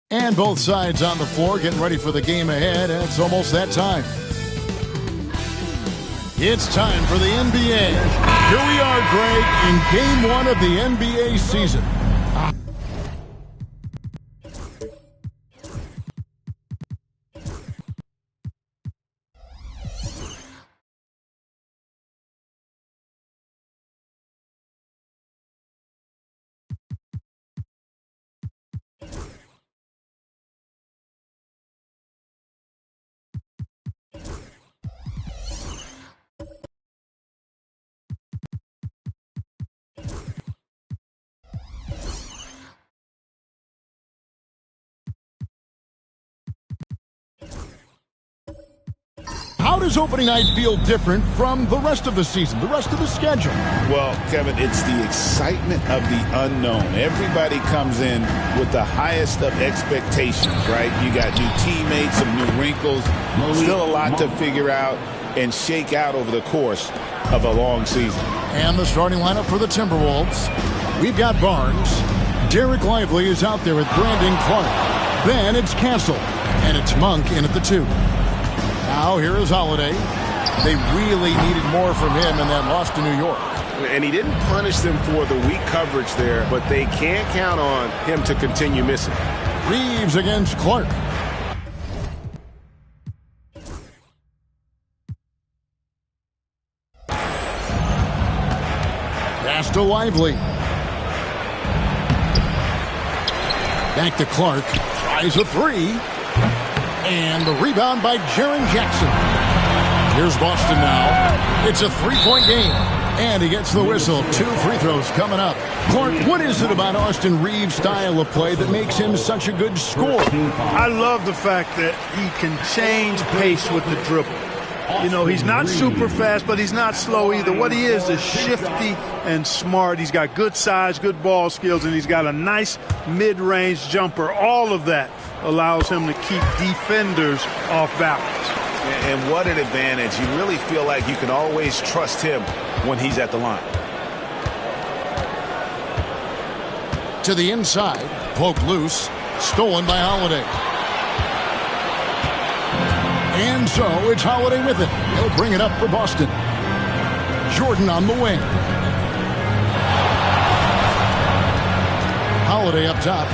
And both sides on the floor getting ready for the game ahead, and it's almost that time. It's time for the NBA. Here we are, Greg, in Game 1 of the NBA season. How does opening night feel different from the rest of the season, the rest of the schedule? Well, Kevin, it's the excitement of the unknown. Everybody comes in with the highest of expectations, right? You got new teammates, some new wrinkles, still a lot to figure out and shake out over the course of a long season. And the starting lineup for the Timberwolves. We've got Barnes. Derek Lively is out there with Brandon Clark. Then it's Castle. And it's Monk in at the 2. Now here is Holiday. They really needed more from him in that loss to New York. And he didn't punish them for the weak coverage there, but they can't count on him to continue missing. Reeves against Clark. Pass to Lively. Back to Clark. Tries a 3. And the rebound by Jaren Jackson. Here's Boston now. It's a 3-point game. And he gets the whistle. 2 free throws coming up. Clark, what is it about Austin Reeves' style of play that makes him such a good scorer? I love the fact that he can change pace with the dribble. You know, he's not super fast, but he's not slow either. What he is shifty and smart. He's got good size, good ball skills, and he's got a nice mid-range jumper. All of that allows him to keep defenders off balance. And what an advantage. You really feel like you can always trust him when he's at the line. To the inside, poked loose, stolen by Holiday. And so it's Holiday with it. He'll bring it up for Boston. Jordan on the wing. Holiday up top.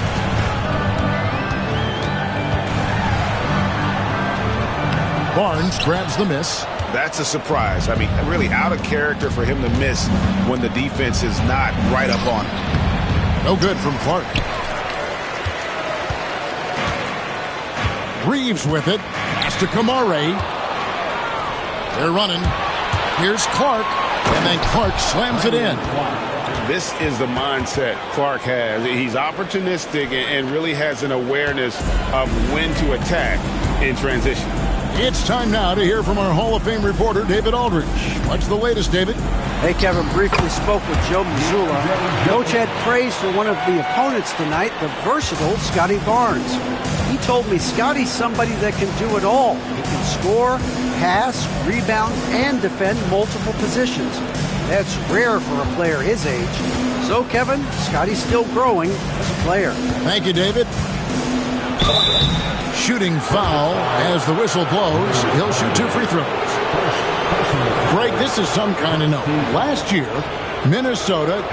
Barnes grabs the miss. That's a surprise. I mean, really out of character for him to miss when the defense is not right up on him. No good from Clark. Reeves with it. Pass to Kamare. They're running. Here's Clark. And then Clark slams it in. This is the mindset Clark has. He's opportunistic and really has an awareness of when to attack in transition. It's time now to hear from our Hall of Fame reporter, David Aldridge. What's the latest, David? Hey, Kevin, briefly spoke with Joe Mazzulla. Coach had praise for one of the opponents tonight, the versatile Scotty Barnes. He told me Scotty's somebody that can do it all. He can score, pass, rebound, and defend multiple positions. That's rare for a player his age. So, Kevin, Scotty's still growing as a player. Thank you, David. Shooting foul as the whistle blows. He'll shoot 2 free throws. Greg, this is some kind of note. Last year, Minnesota,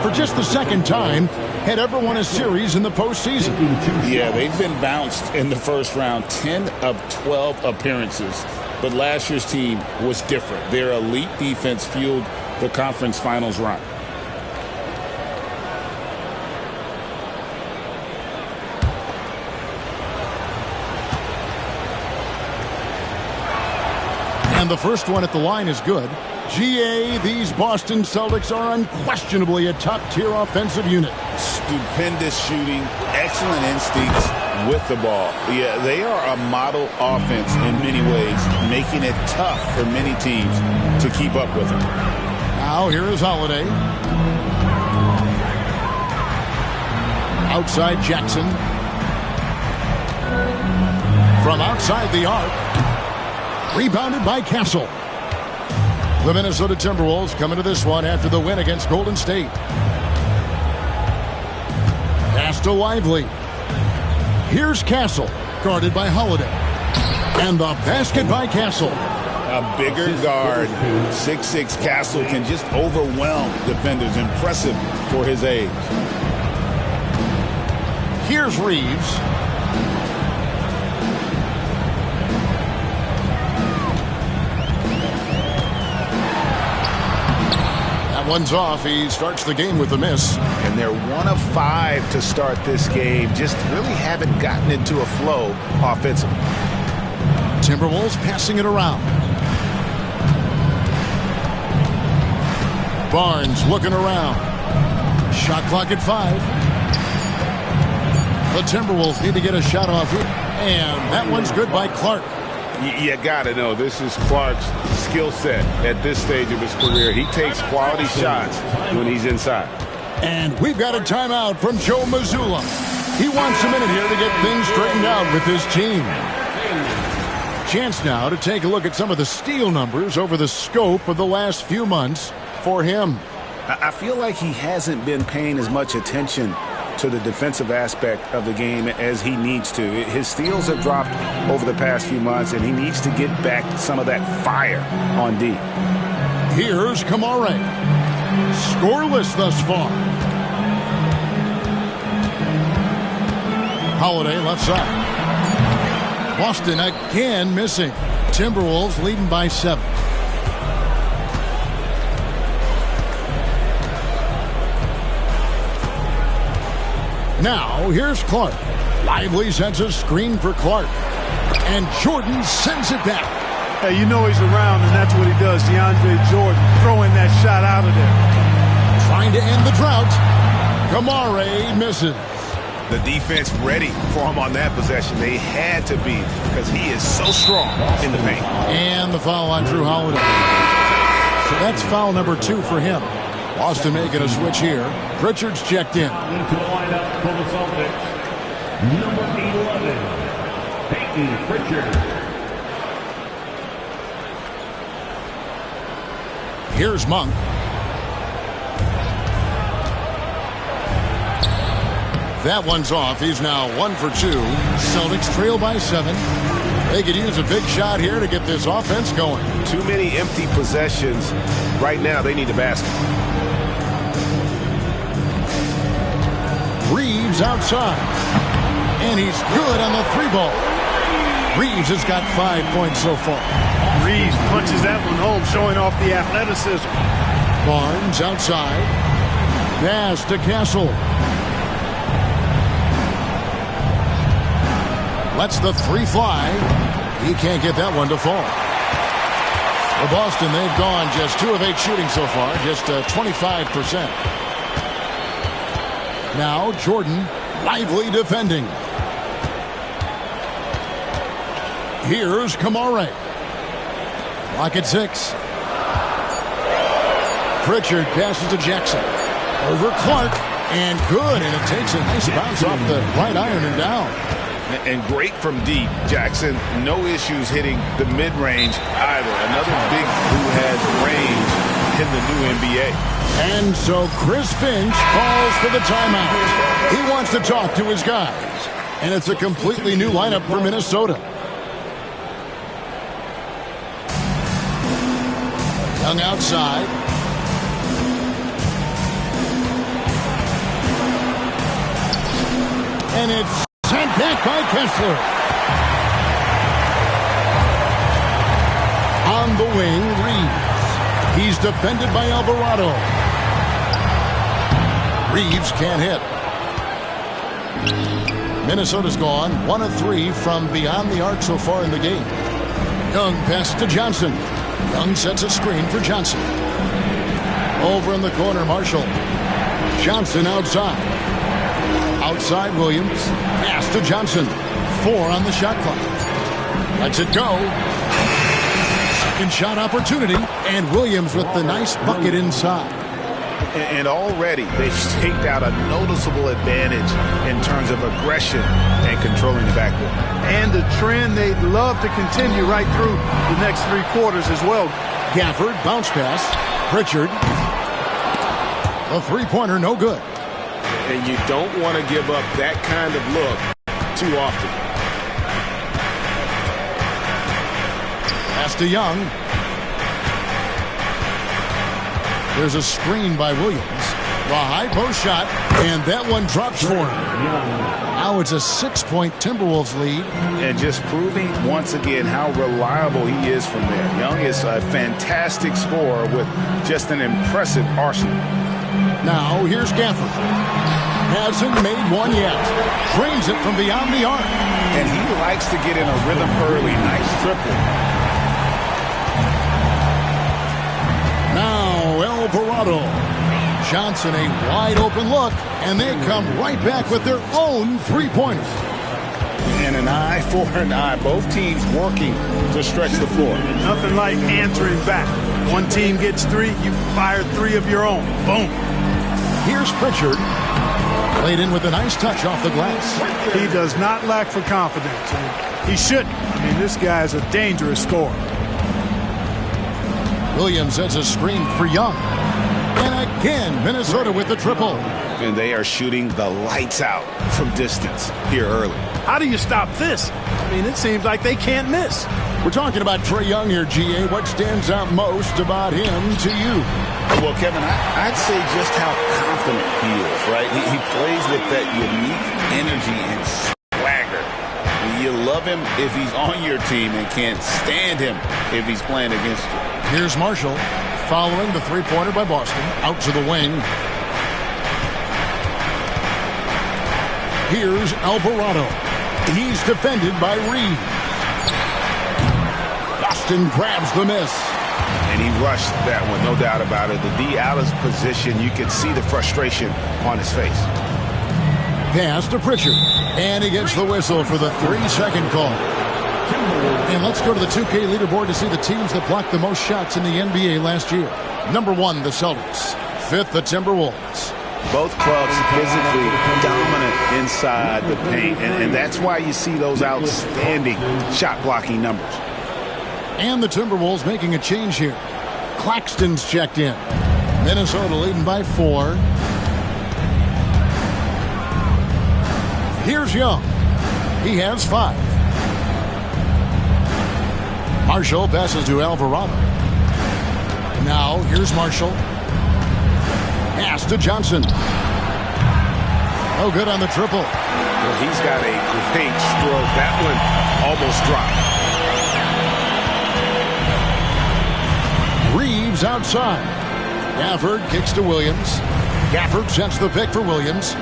for just the second time, had ever won a series in the postseason. Yeah, they've been bounced in the first round, 10 of 12 appearances. But last year's team was different. Their elite defense fueled the conference finals run. And the first one at the line is good. GA, these Boston Celtics are unquestionably a top-tier offensive unit. Stupendous shooting, excellent instincts with the ball. Yeah, they are a model offense in many ways, making it tough for many teams to keep up with them. Now here is Holiday. Outside Jackson. From outside the arc. Rebounded by Castle. The Minnesota Timberwolves coming to this one after the win against Golden State. Pass to Lively. Here's Castle, guarded by Holiday. And the basket by Castle. A bigger guard, 6'6" Castle can just overwhelm defenders. Impressive for his age. Here's Reeves. One's off. He starts the game with a miss. And they're 1 of 5 to start this game. Just really haven't gotten into a flow offensively. Timberwolves passing it around. Barnes looking around. Shot clock at 5. The Timberwolves need to get a shot off here. And that one's good by Clark. You got to know this is Clark's skill set at this stage of his career. He takes quality shots when he's inside. And we've got a timeout from Joe Mazzulla. He wants a minute here to get things straightened out with his team. Chance now to take a look at some of the steal numbers over the scope of the last few months for him. I feel like he hasn't been paying as much attention to the defensive aspect of the game as he needs to. His steals have dropped over the past few months, and he needs to get back some of that fire on D. Here's Kamare. Scoreless thus far. Holiday left side. Boston again missing. Timberwolves leading by 7. Now, here's Clark. Lively sends a screen for Clark. And Jordan sends it back. Hey, you know he's around, and that's what he does. DeAndre Jordan throwing that shot out of there. Trying to end the drought. Kamare misses. The defense ready for him on that possession. They had to be, because he is so strong in the paint. And the foul on Drew Holiday. So that's foul number 2 for him. Boston making a switch here. Pritchard's checked in. Into the lineup for the Celtics, number 11, Peyton Pritchard. Here's Monk. That one's off. He's now 1 for 2. Celtics trail by 7. They could use a big shot here to get this offense going. Too many empty possessions. Right now, they need a basket. Reeves outside. And he's good on the 3-ball. Reeves has got 5 points so far. Reeves punches that one home, showing off the athleticism. Barnes outside. Pass to Castle. Lets the 3 fly. He can't get that one to fall. For Boston, they've gone just 2 of 8 shooting so far, just 25%. Now Jordan, lively defending. Here's Kamare. Clock at 6. Pritchard passes to Jackson. Over Clark. And good. And it takes a nice bounce off the right iron and down. And great from deep. Jackson, no issues hitting the mid-range either. Another big who has range in the new NBA. And so Chris Finch calls for the timeout. He wants to talk to his guys. And it's a completely new lineup for Minnesota. Young outside. And it's sent back by Kessler. On the wing, Reeves. He's defended by Alvarado. Reeves can't hit. Minnesota's gone 1 of 3 from beyond the arc so far in the game. Young passes to Johnson. Young sets a screen for Johnson. Over in the corner, Marshall. Johnson outside. Outside Williams. Pass to Johnson. 4 on the shot clock. Lets it go. Second shot opportunity. And Williams with the nice bucket inside. And already they've staked out a noticeable advantage in terms of aggression and controlling the backcourt. And the trend they'd love to continue right through the next 3 quarters as well. Gafford, bounce pass. Pritchard. A 3-pointer, no good. And you don't want to give up that kind of look too often. Pass to Young. There's a screen by Williams. The high post shot, and that one drops for him. Now it's a 6-point Timberwolves lead. And just proving once again how reliable he is from there. Young is a fantastic scorer with just an impressive arsenal. Now here's Gafford. Hasn't made one yet. Drains it from beyond the arc. And he likes to get in a rhythm early. Nice triple. Now Alvarado. Johnson, a wide open look, and they come right back with their own 3-pointer. And an eye for an eye. Both teams working to stretch the floor. Nothing like answering back. One team gets 3, you fire 3 of your own. Boom. Here's Pritchard. Played in with a nice touch off the glass. He does not lack for confidence. And he shouldn't. I mean, this guy is a dangerous scorer. Williams sets a screen for Young. And again, Minnesota with the triple. And they are shooting the lights out from distance here early. How do you stop this? I mean, it seems like they can't miss. We're talking about Trae Young here, GA. What stands out most about him to you? Well, Kevin, I'd say just how confident he is, right? He plays with that unique energy and swagger. You love him if he's on your team and can't stand him if he's playing against you. Here's Marshall following the three-pointer by Boston. Out to the wing. Here's Alvarado. He's defended by Reed. Boston grabs the miss. And he rushed that one, no doubt about it. The D out of position, you could see the frustration on his face. Pass to Pritchard. And he gets the whistle for the 3-second call. And let's go to the 2K leaderboard to see the teams that blocked the most shots in the NBA last year. Number 1, the Celtics. 5th, the Timberwolves. Both clubs physically dominant inside the paint, and that's why you see those outstanding shot-blocking numbers. And the Timberwolves making a change here. Claxton's checked in. Minnesota leading by 4. Here's Young. He has 5. Marshall passes to Alvarado. Now here's Marshall. Pass to Johnson. No good on the triple. Well, he's got a great stroke. That one almost dropped. Reeves outside. Gafford kicks to Williams. Gafford sets the pick for Williams.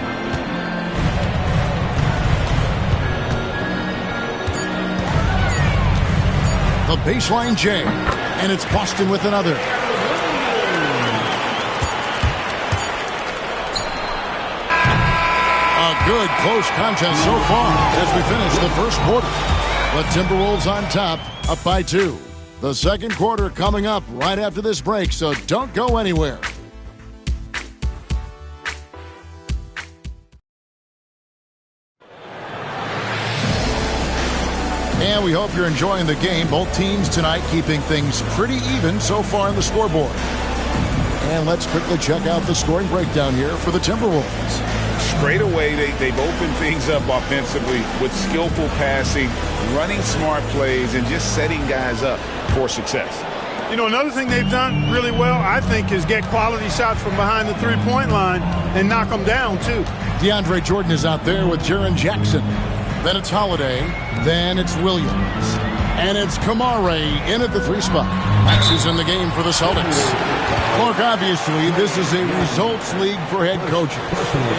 The baseline J. And it's Boston with another. A good close contest so far as we finish the first quarter. The Timberwolves on top, up by 2. The second quarter coming up right after this break, so don't go anywhere. And we hope you're enjoying the game. Both teams tonight keeping things pretty even so far on the scoreboard. And let's quickly check out the scoring breakdown here for the Timberwolves. Straight away, they've opened things up offensively with skillful passing, running smart plays, and just setting guys up for success. You know, another thing they've done really well, I think, is get quality shots from behind the three-point line and knock them down, too. DeAndre Jordan is out there with Jaren Jackson. Then it's Holiday. Then it's Williams. And it's Kamare in at the 3 spot. Max is in the game for the Celtics. Clark, obviously, this is a results league for head coaches.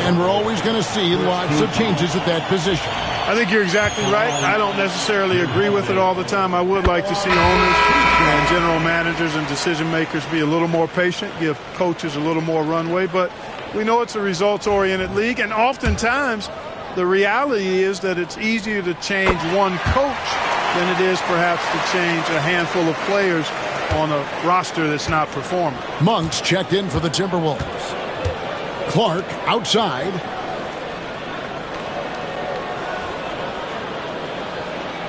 And we're always going to see lots of changes at that position. I think you're exactly right. I don't necessarily agree with it all the time. I would like to see owners and general managers and decision makers be a little more patient, give coaches a little more runway. But we know it's a results-oriented league, and oftentimes the reality is that it's easier to change one coach than it is perhaps to change a handful of players on a roster that's not performing. Monk's checked in for the Timberwolves. Clark outside.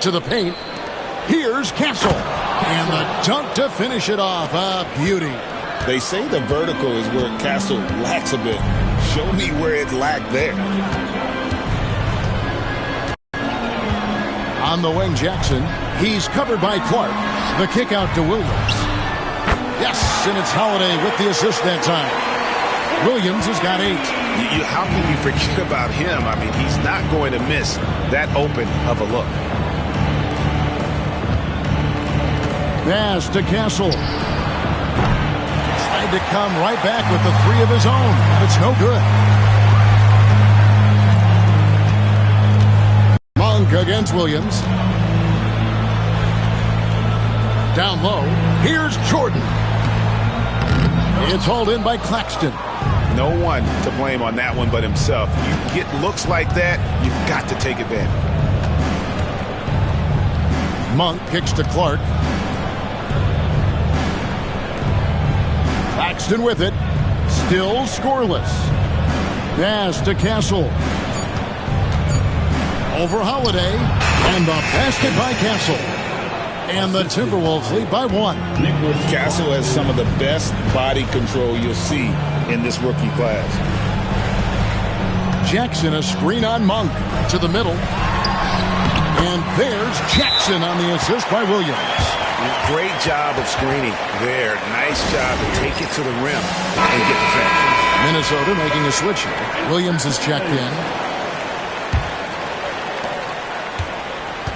To the paint. Here's Castle. And the dunk to finish it off. A beauty. They say the vertical is where Castle lacks a bit. Show me where it lacked there. On the wing, Jackson. He's covered by Clark. The kick out to Williams. Yes, and it's Holiday with the assist that time. Williams has got 8. How can you forget about him? I mean, he's not going to miss that open of a look. Pass to Castle. Tried to come right back with the 3 of his own, but it's no good. Monk against Williams. Down low. Here's Jordan. It's hauled in by Claxton. No one to blame on that one but himself. You get looks like that, you've got to take advantage. Monk kicks to Clark. Claxton with it. Still scoreless. Pass to Castle. Over Holiday. And the basket by Castle. And the Timberwolves lead by 1. Castle has some of the best body control you'll see in this rookie class. Jackson, a screen on Monk to the middle. And there's Jackson on the assist by Williams. Great job of screening there. Nice job to take it to the rim and get the finish. Minnesota making a switch here. Williams is checked in.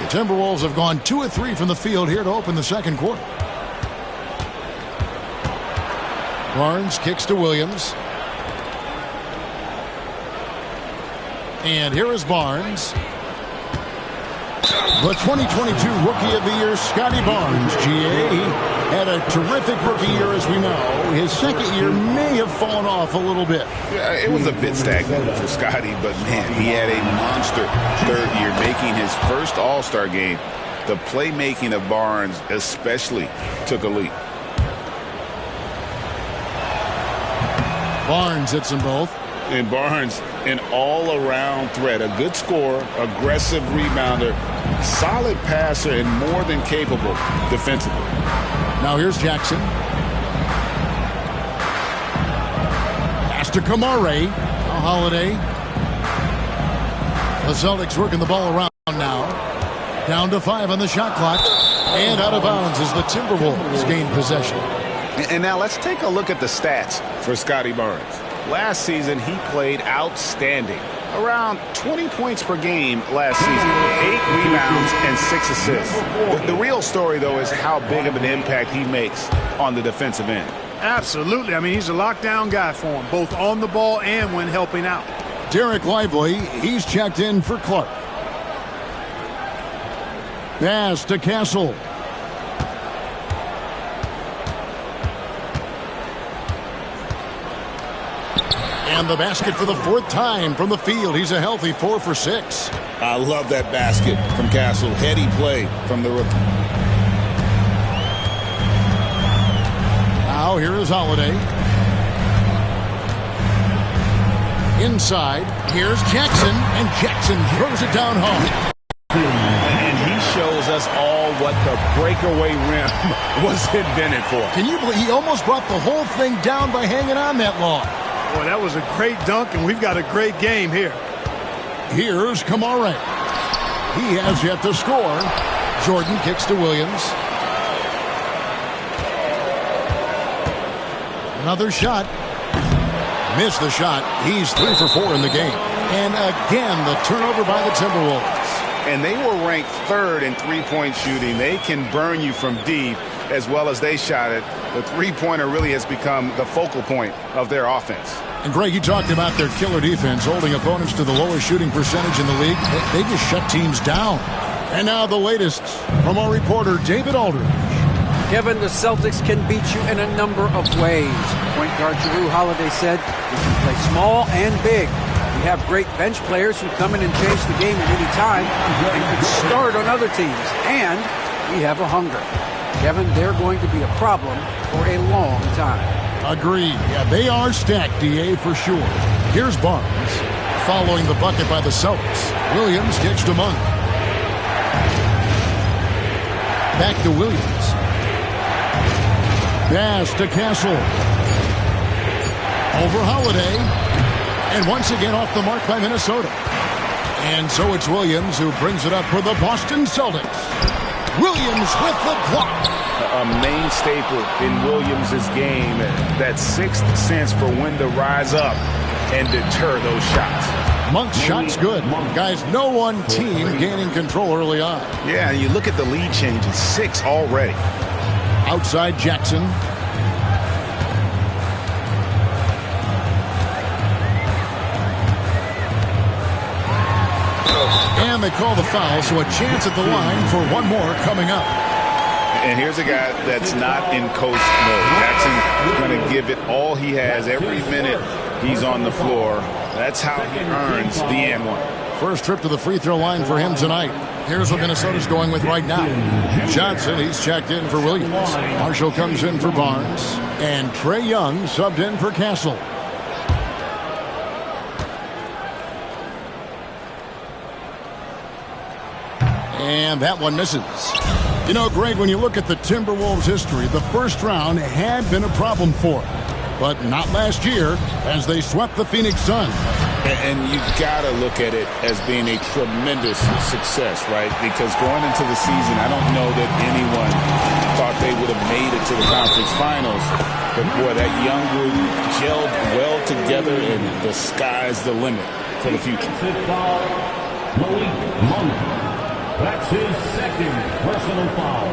The Timberwolves have gone 2 of 3 from the field here to open the second quarter. Barnes kicks to Williams. And here is Barnes. The 2022 Rookie of the Year, Scotty Barnes, GA. He had a terrific rookie year, as we know. His second year may have fallen off a little bit. Yeah, it was a bit stagnant for Scotty, but, man, he had a monster third year, making his first All-Star game. The playmaking of Barnes especially took a leap. Barnes hits them both. And Barnes, an all-around threat. A good scorer, aggressive rebounder, solid passer, and more than capable defensively. Now here's Jackson. Pass to Kamare. Now Holiday. The Celtics working the ball around now. Down to 5 on the shot clock. And out of bounds as the Timberwolves gain possession. And now let's take a look at the stats for Scotty Barnes. Last season, he played outstanding. Around 20 points per game last season. 8 rebounds and 6 assists. The real story, though, is how big of an impact he makes on the defensive end. Absolutely. I mean, he's a lockdown guy for him, both on the ball and when helping out. Derek Lively, he's checked in for Clark. Pass to Castle. And the basket for the 4th time from the field. He's a healthy 4 for 6. I love that basket from Castle. Heady play from the rookie. Now here is Holiday. Inside, here's Jackson, and Jackson throws it down home. And he shows us all what the breakaway rim was invented for. Can you believe he almost brought the whole thing down by hanging on that long? Boy, that was a great dunk, and we've got a great game here. Here's Kamare. He has yet to score. Jordan kicks to Williams. Another shot. Missed the shot. He's 3 for 4 in the game. And again, the turnover by the Timberwolves. And they were ranked 3rd in three-point shooting. They can burn you from deep as well as they shot it. The three-pointer really has become the focal point of their offense. And Greg, you talked about their killer defense, holding opponents to the lowest shooting percentage in the league. They just shut teams down. And now the latest from our reporter, David Aldridge. Kevin, the Celtics can beat you in a number of ways. Point guard Jrue Holiday said you can play small and big. We have great bench players who come in and change the game at any time and can start on other teams. And we have a hunger. Kevin, they're going to be a problem for a long time. Agreed. Yeah, they are stacked, DA, for sure. Here's Barnes. Following the bucket by the Celtics. Williams kicks to Monk. Back to Williams. Pass to Castle. Over Holiday. And once again off the mark by Minnesota. And so it's Williams who brings it up for the Boston Celtics. Williams with the block. A main staple in Williams' game, that sixth sense for when to rise up and deter those shots. Monk's shot's good. Guys, no one team gaining control early on. Yeah, and you look at the lead changes, 6 already. Outside Jackson. And they call the foul, so a chance at the line for one more coming up. And here's a guy that's not in coast mode. Jackson's going to give it all he has every minute he's on the floor. That's how he earns the and one. First trip to the free throw line for him tonight. Here's what Minnesota's going with right now. Johnson, he's checked in for Williams. Marshall comes in for Barnes. And Trae Young subbed in for Castle. And that one misses. You know, Greg, when you look at the Timberwolves' history, the first round had been a problem for them. But not last year, as they swept the Phoenix Suns. And you got to look at it as being a tremendous success, right? Because going into the season, I don't know that anyone thought they would have made it to the conference finals. But, boy, that young group gelled well together, and the sky's the limit for the future. That's his second personal foul.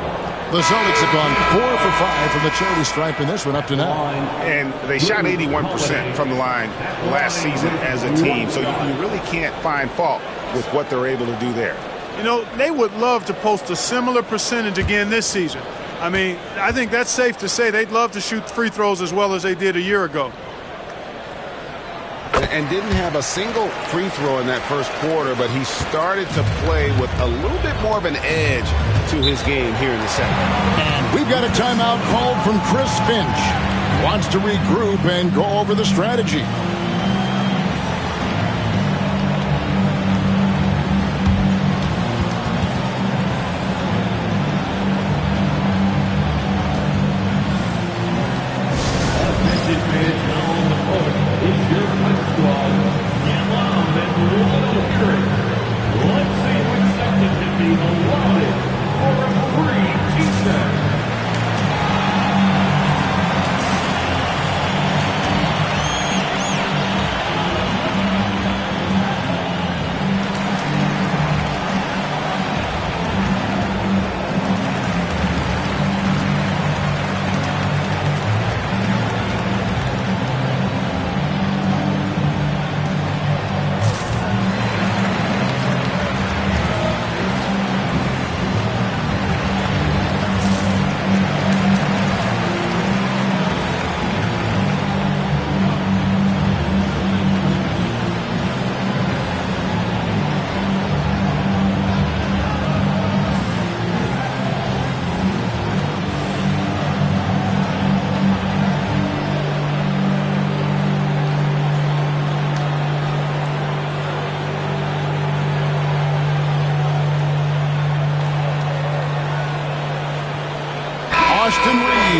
The Celtics have gone 4 for 5 from the charity stripe in this one up to now. And they shot 81% from the line last season as a team. So you really can't find fault with what they're able to do there. You know, they would love to post a similar percentage again this season. I mean, I think that's safe to say they'd love to shoot free throws as well as they did a year ago. And didn't have a single free throw in that first quarter, but he started to play with a little bit more of an edge to his game here in the second. And we've got a timeout called from Chris Finch. Wants to regroup and go over the strategy.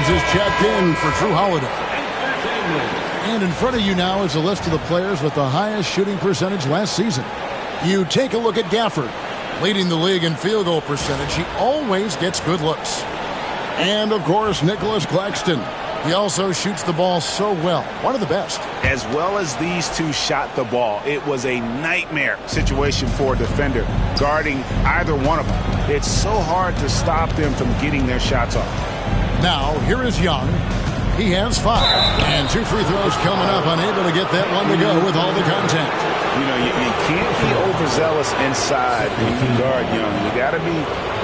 Is checked in for Drew Holiday. And in front of you now is a list of the players with the highest shooting percentage last season. You take a look at Gafford, leading the league in field goal percentage. He always gets good looks. And, of course, Nicholas Claxton. He also shoots the ball so well. One of the best. As well as these two shot the ball, it was a nightmare situation for a defender guarding either one of them. It's so hard to stop them from getting their shots off. Now, here is Young. He has 5. And 2 free throws coming up, unable to get that one to go with all the contact. You know, you can't be overzealous inside when you guard Young. You got to be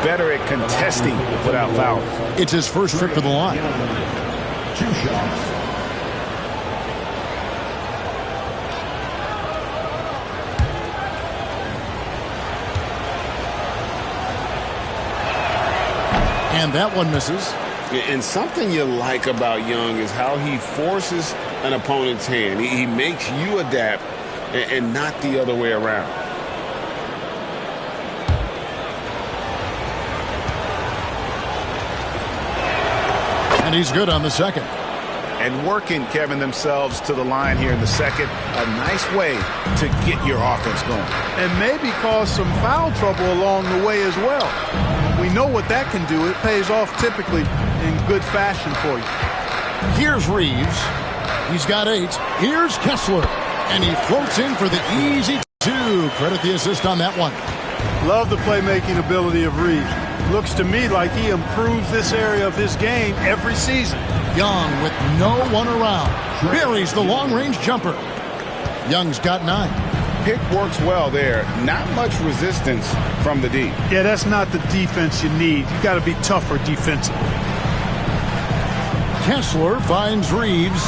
better at contesting without fouling. It's his first trip to the line. 2 shots. And that one misses. And something you like about Young is how he forces an opponent's hand. He makes you adapt and not the other way around. And he's good on the second. And working, Kevin, themselves to the line here in the second. A nice way to get your offense going. And maybe cause some foul trouble along the way as well. We know what that can do. It pays off typically in good fashion for you. Here's Reeves. He's got 8. Here's Kessler. And he floats in for the easy 2. Credit the assist on that one. Love the playmaking ability of Reeves. Looks to me like he improves this area of his game every season. Young with no one around. Buries the long-range jumper. Young's got 9. Pick works well there. Not much resistance from the D. Yeah, that's not the defense you need. You got to be tougher defensively. Kessler finds Reeves.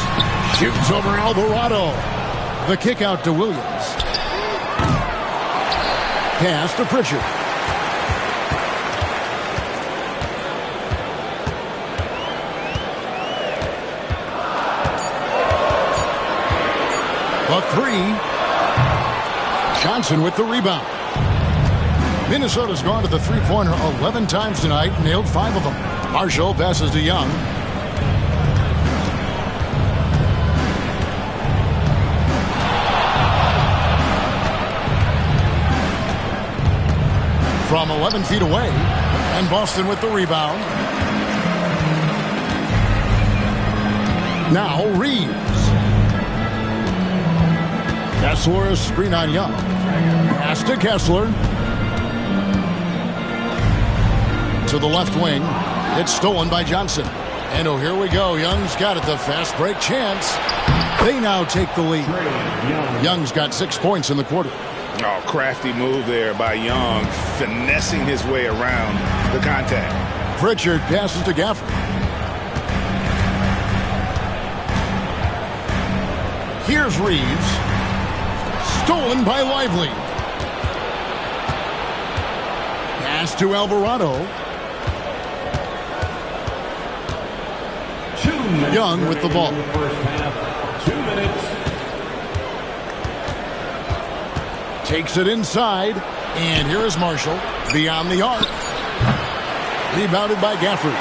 Shoots over Alvarado. The kick out to Williams. Pass to Pritchard. The 3. Johnson with the rebound. Minnesota's gone to the three-pointer 11 times tonight, nailed 5 of them. Marshall passes to Young. From 11 feet away, and Boston with the rebound. Now Reeves. Kessler, screen on Young. Pass to Kessler. To the left wing. It's stolen by Johnson. And oh, here we go. Young's got it. The fast break chance. They now take the lead. Young's got 6 points in the quarter. Oh, crafty move there by Young, finessing his way around the contact. Pritchard passes to Gafford. Here's Reeves. Stolen by Lively. Pass to Alvarado. Young with the ball. 2 minutes. Takes it inside, and here is Marshall beyond the arc. Rebounded by Gafford.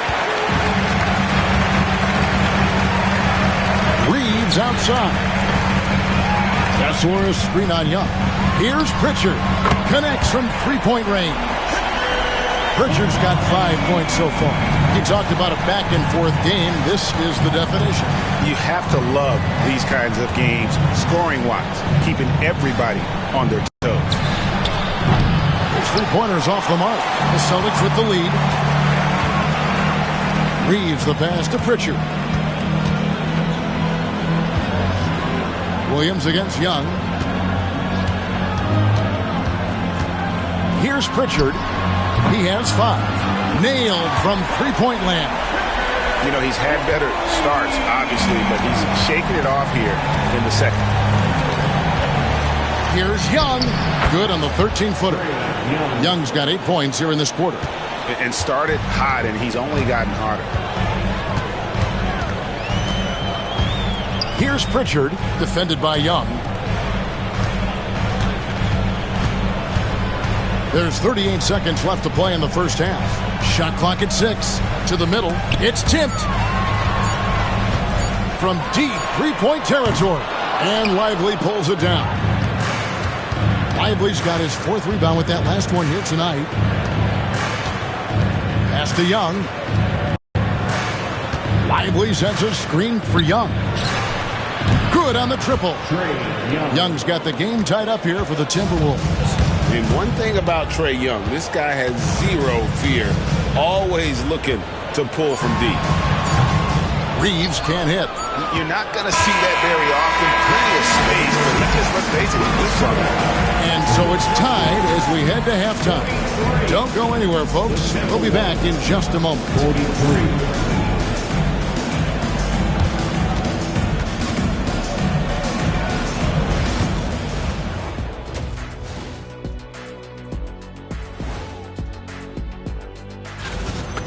Reeves outside. Kessler screen on Young. Here's Pritchard. Connects from three-point range. Pritchard's got 5 points so far. He talked about a back-and-forth game. This is the definition. You have to love these kinds of games, scoring-wise, keeping everybody on their toes. His three-pointers off the mark. The Celtics with the lead. Reeves the pass to Pritchard. Williams against Young. Here's Pritchard. He has 5. Nailed from three-point land. You know, he's had better starts, obviously, but he's shaking it off here in the second. Here's Young. Good on the 13-footer. Young's got 8 points here in this quarter. And started hot, and he's only gotten hotter. Here's Pritchard, defended by Young. There's 38 seconds left to play in the first half. Shot clock at 6. To the middle. It's tipped. From deep three-point territory. And Lively pulls it down. Lively's got his 4th rebound with that last one here tonight. Pass to Young. Lively sends a screen for Young. Good on the triple. Young's got the game tied up here for the Timberwolves. And one thing about Trae Young, this guy has 0 fear, always looking to pull from deep. Reeves can't hit. You're not going to see that very often. Plenty of space, but let's face it, he do something. And so it's tied as we head to halftime. Don't go anywhere, folks. We'll be back in just a moment. 43.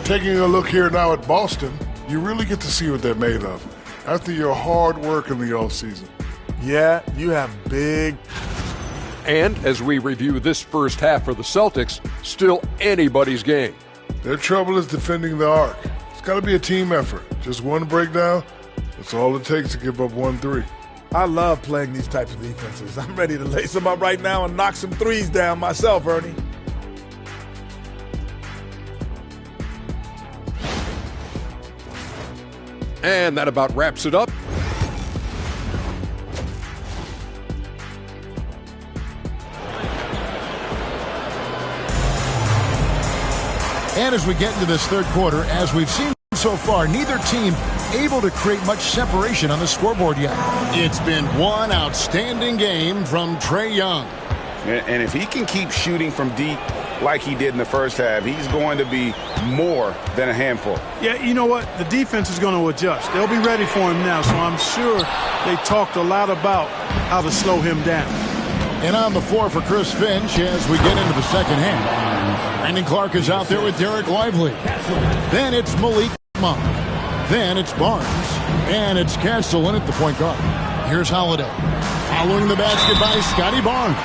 Taking a look here now at Boston, you really get to see what they're made of after your hard work in the offseason. Yeah, you have big. And as we review this first half for the Celtics, still anybody's game. Their trouble is defending the arc. It's got to be a team effort. Just one breakdown, that's all it takes to give up 1-3. I love playing these types of defenses. I'm ready to lace them up right now and knock some threes down myself, Ernie. And that about wraps it up. And as we get into this third quarter, as we've seen so far, neither team able to create much separation on the scoreboard yet. It's been one outstanding game from Trae Young. And if he can keep shooting from deep like he did in the first half, he's going to be more than a handful. Yeah, you know what? The defense is going to adjust. They'll be ready for him now, so I'm sure they talked a lot about how to slow him down. And on the floor for Chris Finch as we get into the second half. Brandon Clark is out there with Derek Lively. Then it's Malik Monk. Then it's Barnes. And it's Castellan at the point guard. Here's Holiday. Following the basket by Scotty Barnes.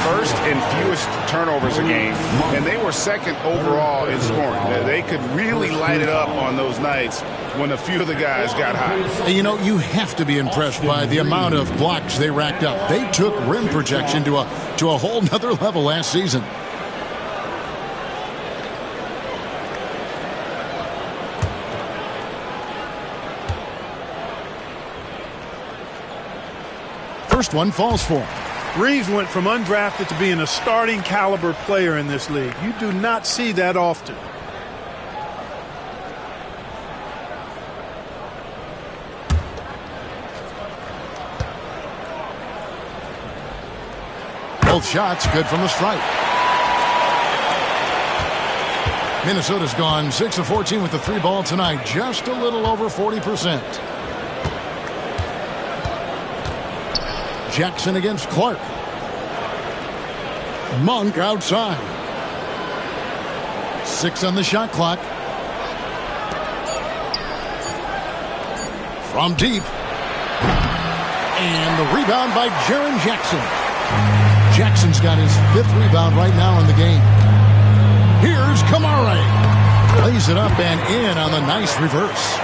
first and fewest turnovers a game, and they were second overall in scoring. They could really light it up on those nights when a few of the guys got hot. You know, you have to be impressed by the amount of blocks they racked up. They took rim protection to a whole nother level last season. First one falls for him. Reeves went from undrafted to being a starting caliber player in this league. You do not see that often. Both shots good from the stripe. Minnesota's gone 6 of 14 with the 3-ball tonight, just a little over 40%. Jackson against Clark. Monk outside. 6 on the shot clock. From deep. And the rebound by Jaren Jackson. Jackson's got his 5th rebound right now in the game. Here's Kamare. Lays it up and in on the nice reverse.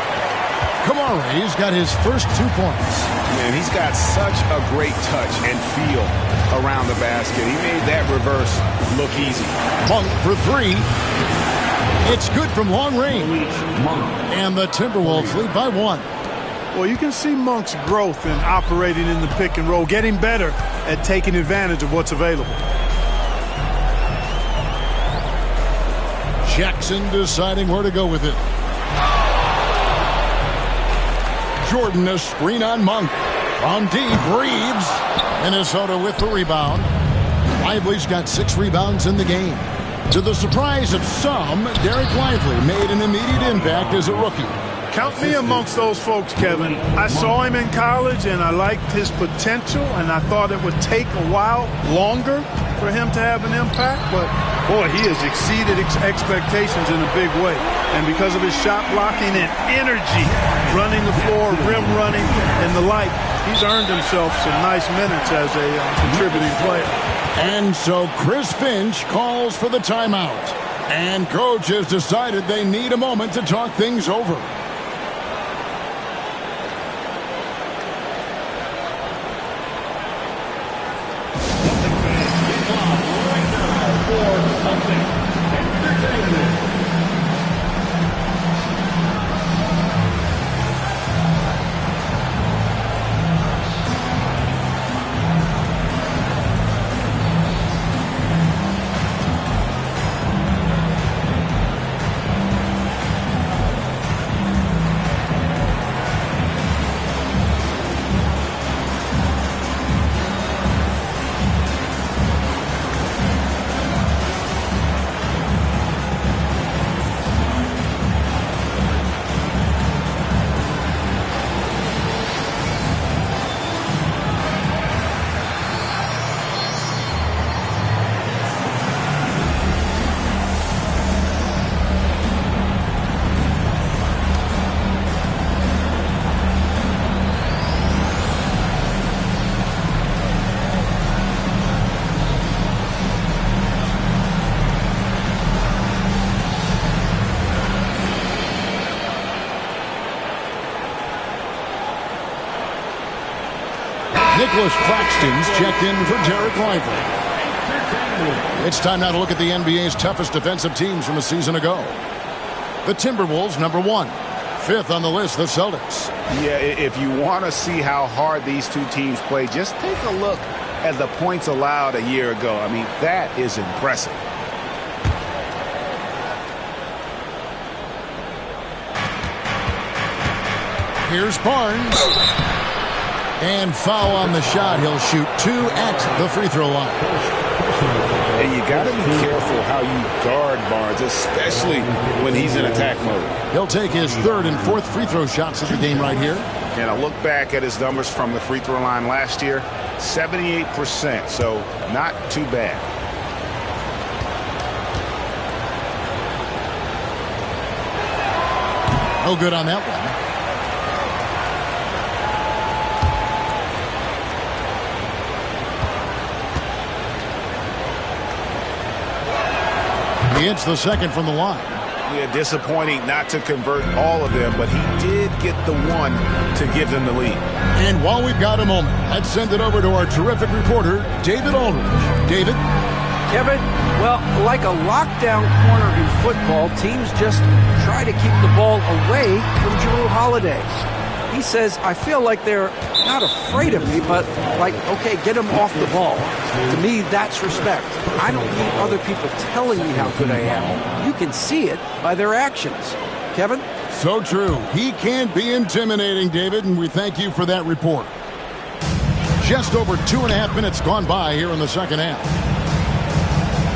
Kamare's got his first 2 points. Man, he's got such a great touch and feel around the basket. He made that reverse look easy. Monk for 3. It's good from long range. And the Timberwolves lead by 1. Well, you can see Monk's growth in operating in the pick and roll, getting better at taking advantage of what's available. Jackson deciding where to go with it. Jordan a screen on Monk. From deep, Reeves. Minnesota with the rebound. Lively's got 6 rebounds in the game. To the surprise of some, Derek Lively made an immediate impact as a rookie. Count me amongst those folks, Kevin. I saw him in college, and I liked his potential, and I thought it would take a while longer for him to have an impact. But, boy, he has exceeded expectations in a big way. And because of his shot blocking and energy, running the floor, rim running, and the like, he's earned himself some nice minutes as a contributing player. And so Chris Finch calls for the timeout. And coach has decided they need a moment to talk things over. Nicholas Claxton's checked in for Derek Lively. It's time now to look at the NBA's toughest defensive teams from a season ago. The Timberwolves, number 1. 5th on the list, the Celtics. Yeah, if you want to see how hard these two teams play, just take a look at the points allowed a year ago. I mean, that is impressive. Here's Barnes. And foul on the shot. He'll shoot 2 at the free throw line. And you got to be careful how you guard Barnes, especially when he's in attack mode. He'll take his 3rd and 4th free throw shots of the game right here. And I look back at his numbers from the free throw line last year, 78%, so not too bad. No good on that one. He hits the second from the line. Yeah, disappointing not to convert all of them, but he did get the one to give them the lead. And while we've got a moment, let's send it over to our terrific reporter, David Aldridge. David? Kevin, well, like a lockdown corner in football, teams just try to keep the ball away from Jrue Holiday. He says, I feel like they're not afraid of me, but like, okay, get him off the ball. To me, that's respect. I don't need other people telling me how good I am. You can see it by their actions. Kevin? So true. He can be intimidating, David, and we thank you for that report. Just over 2.5 minutes gone by here in the second half.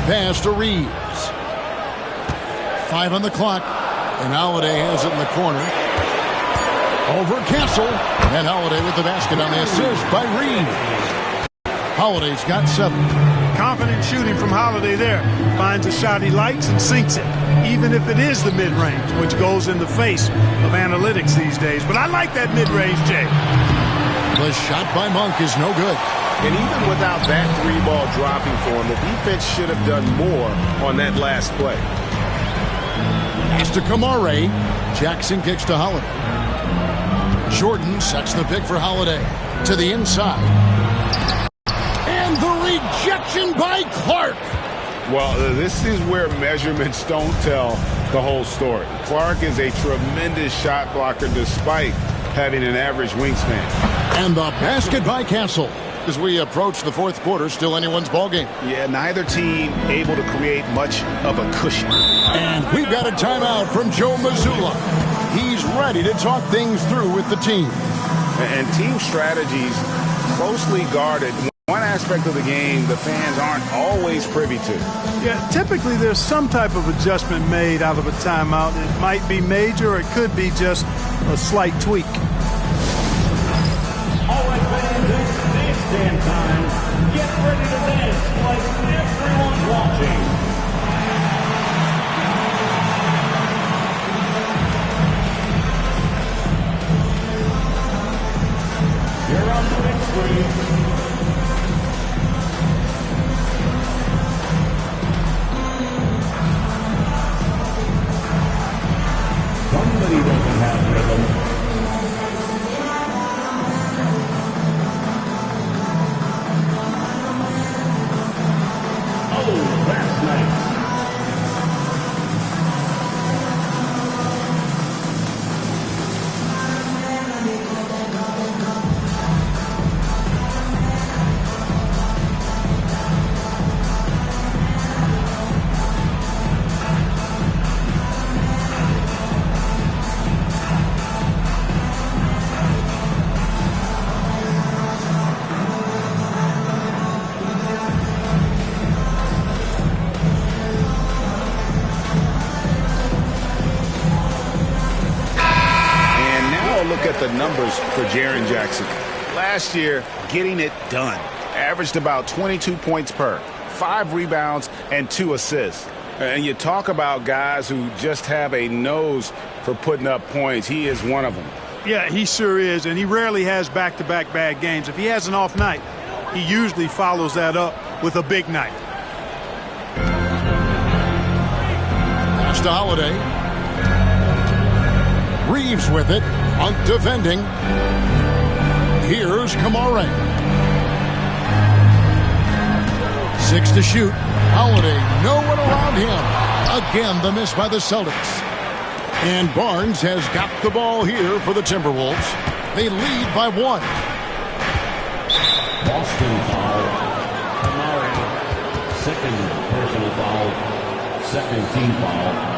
Pass to Reeves. 5 on the clock, and Holiday has it in the corner. Over Castle, and Holiday with the basket on the assist by Reeves. Holiday's got 7. Confident shooting from Holiday there. Finds a shot he likes and sinks it, even if it is the mid-range, which goes in the face of analytics these days. But I like that mid-range, Jay. The shot by Monk is no good. And even without that 3-ball dropping for him, the defense should have done more on that last play. Pass to Kamare. Jackson kicks to Holiday. Jordan sets the pick for Holiday to the inside. And the rejection by Clark. Well, this is where measurements don't tell the whole story. Clark is a tremendous shot blocker despite having an average wingspan. And the basket by Castle. As we approach the fourth quarter, still anyone's ballgame. Yeah, neither team able to create much of a cushion. And we've got a timeout from Joe Mazzulla. He's ready to talk things through with the team. And team strategies closely guarded. One aspect of the game the fans aren't always privy to. Yeah, typically there's some type of adjustment made out of a timeout. It might be major or it could be just a slight tweak. All right, fans, it's dance time. Get ready to dance like everyone's watching. You're on the big screen. Somebody doesn't have rhythm. That's nice. The numbers for Jaren Jackson. Last year, getting it done. Averaged about 22 points per, 5 rebounds, and 2 assists. And you talk about guys who just have a nose for putting up points. He is one of them. Yeah, he sure is, and he rarely has back-to-back bad games. If he has an off night, he usually follows that up with a big night. Pass to Holiday. Reeves with it. Monk defending. Here's Kamare. 6 to shoot. Holiday, no one around him. Again, the miss by the Celtics. And Barnes has got the ball here for the Timberwolves. They lead by 1. Boston foul. Kamare. Second personal foul. Second team foul.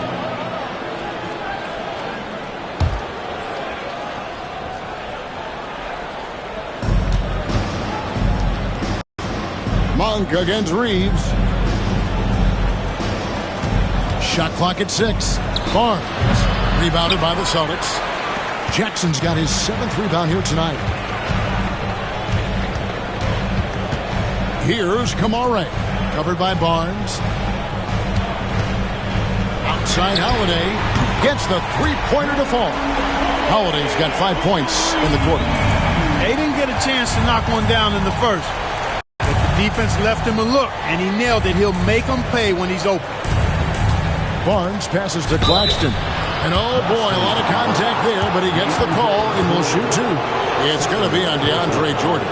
Monk against Reeves. Shot clock at 6. Barnes rebounded by the Celtics. Jackson's got his 7th rebound here tonight. Here's Kamare. Covered by Barnes. Outside Holiday. Gets the three-pointer to fall. Holiday's got 5 points in the quarter. They didn't get a chance to knock one down in the first. But the defense left him a look, and he nailed it. He'll make them pay when he's open. Barnes passes to Claxton. And oh boy, a lot of contact there, but he gets the call and will shoot two. It's going to be on DeAndre Jordan.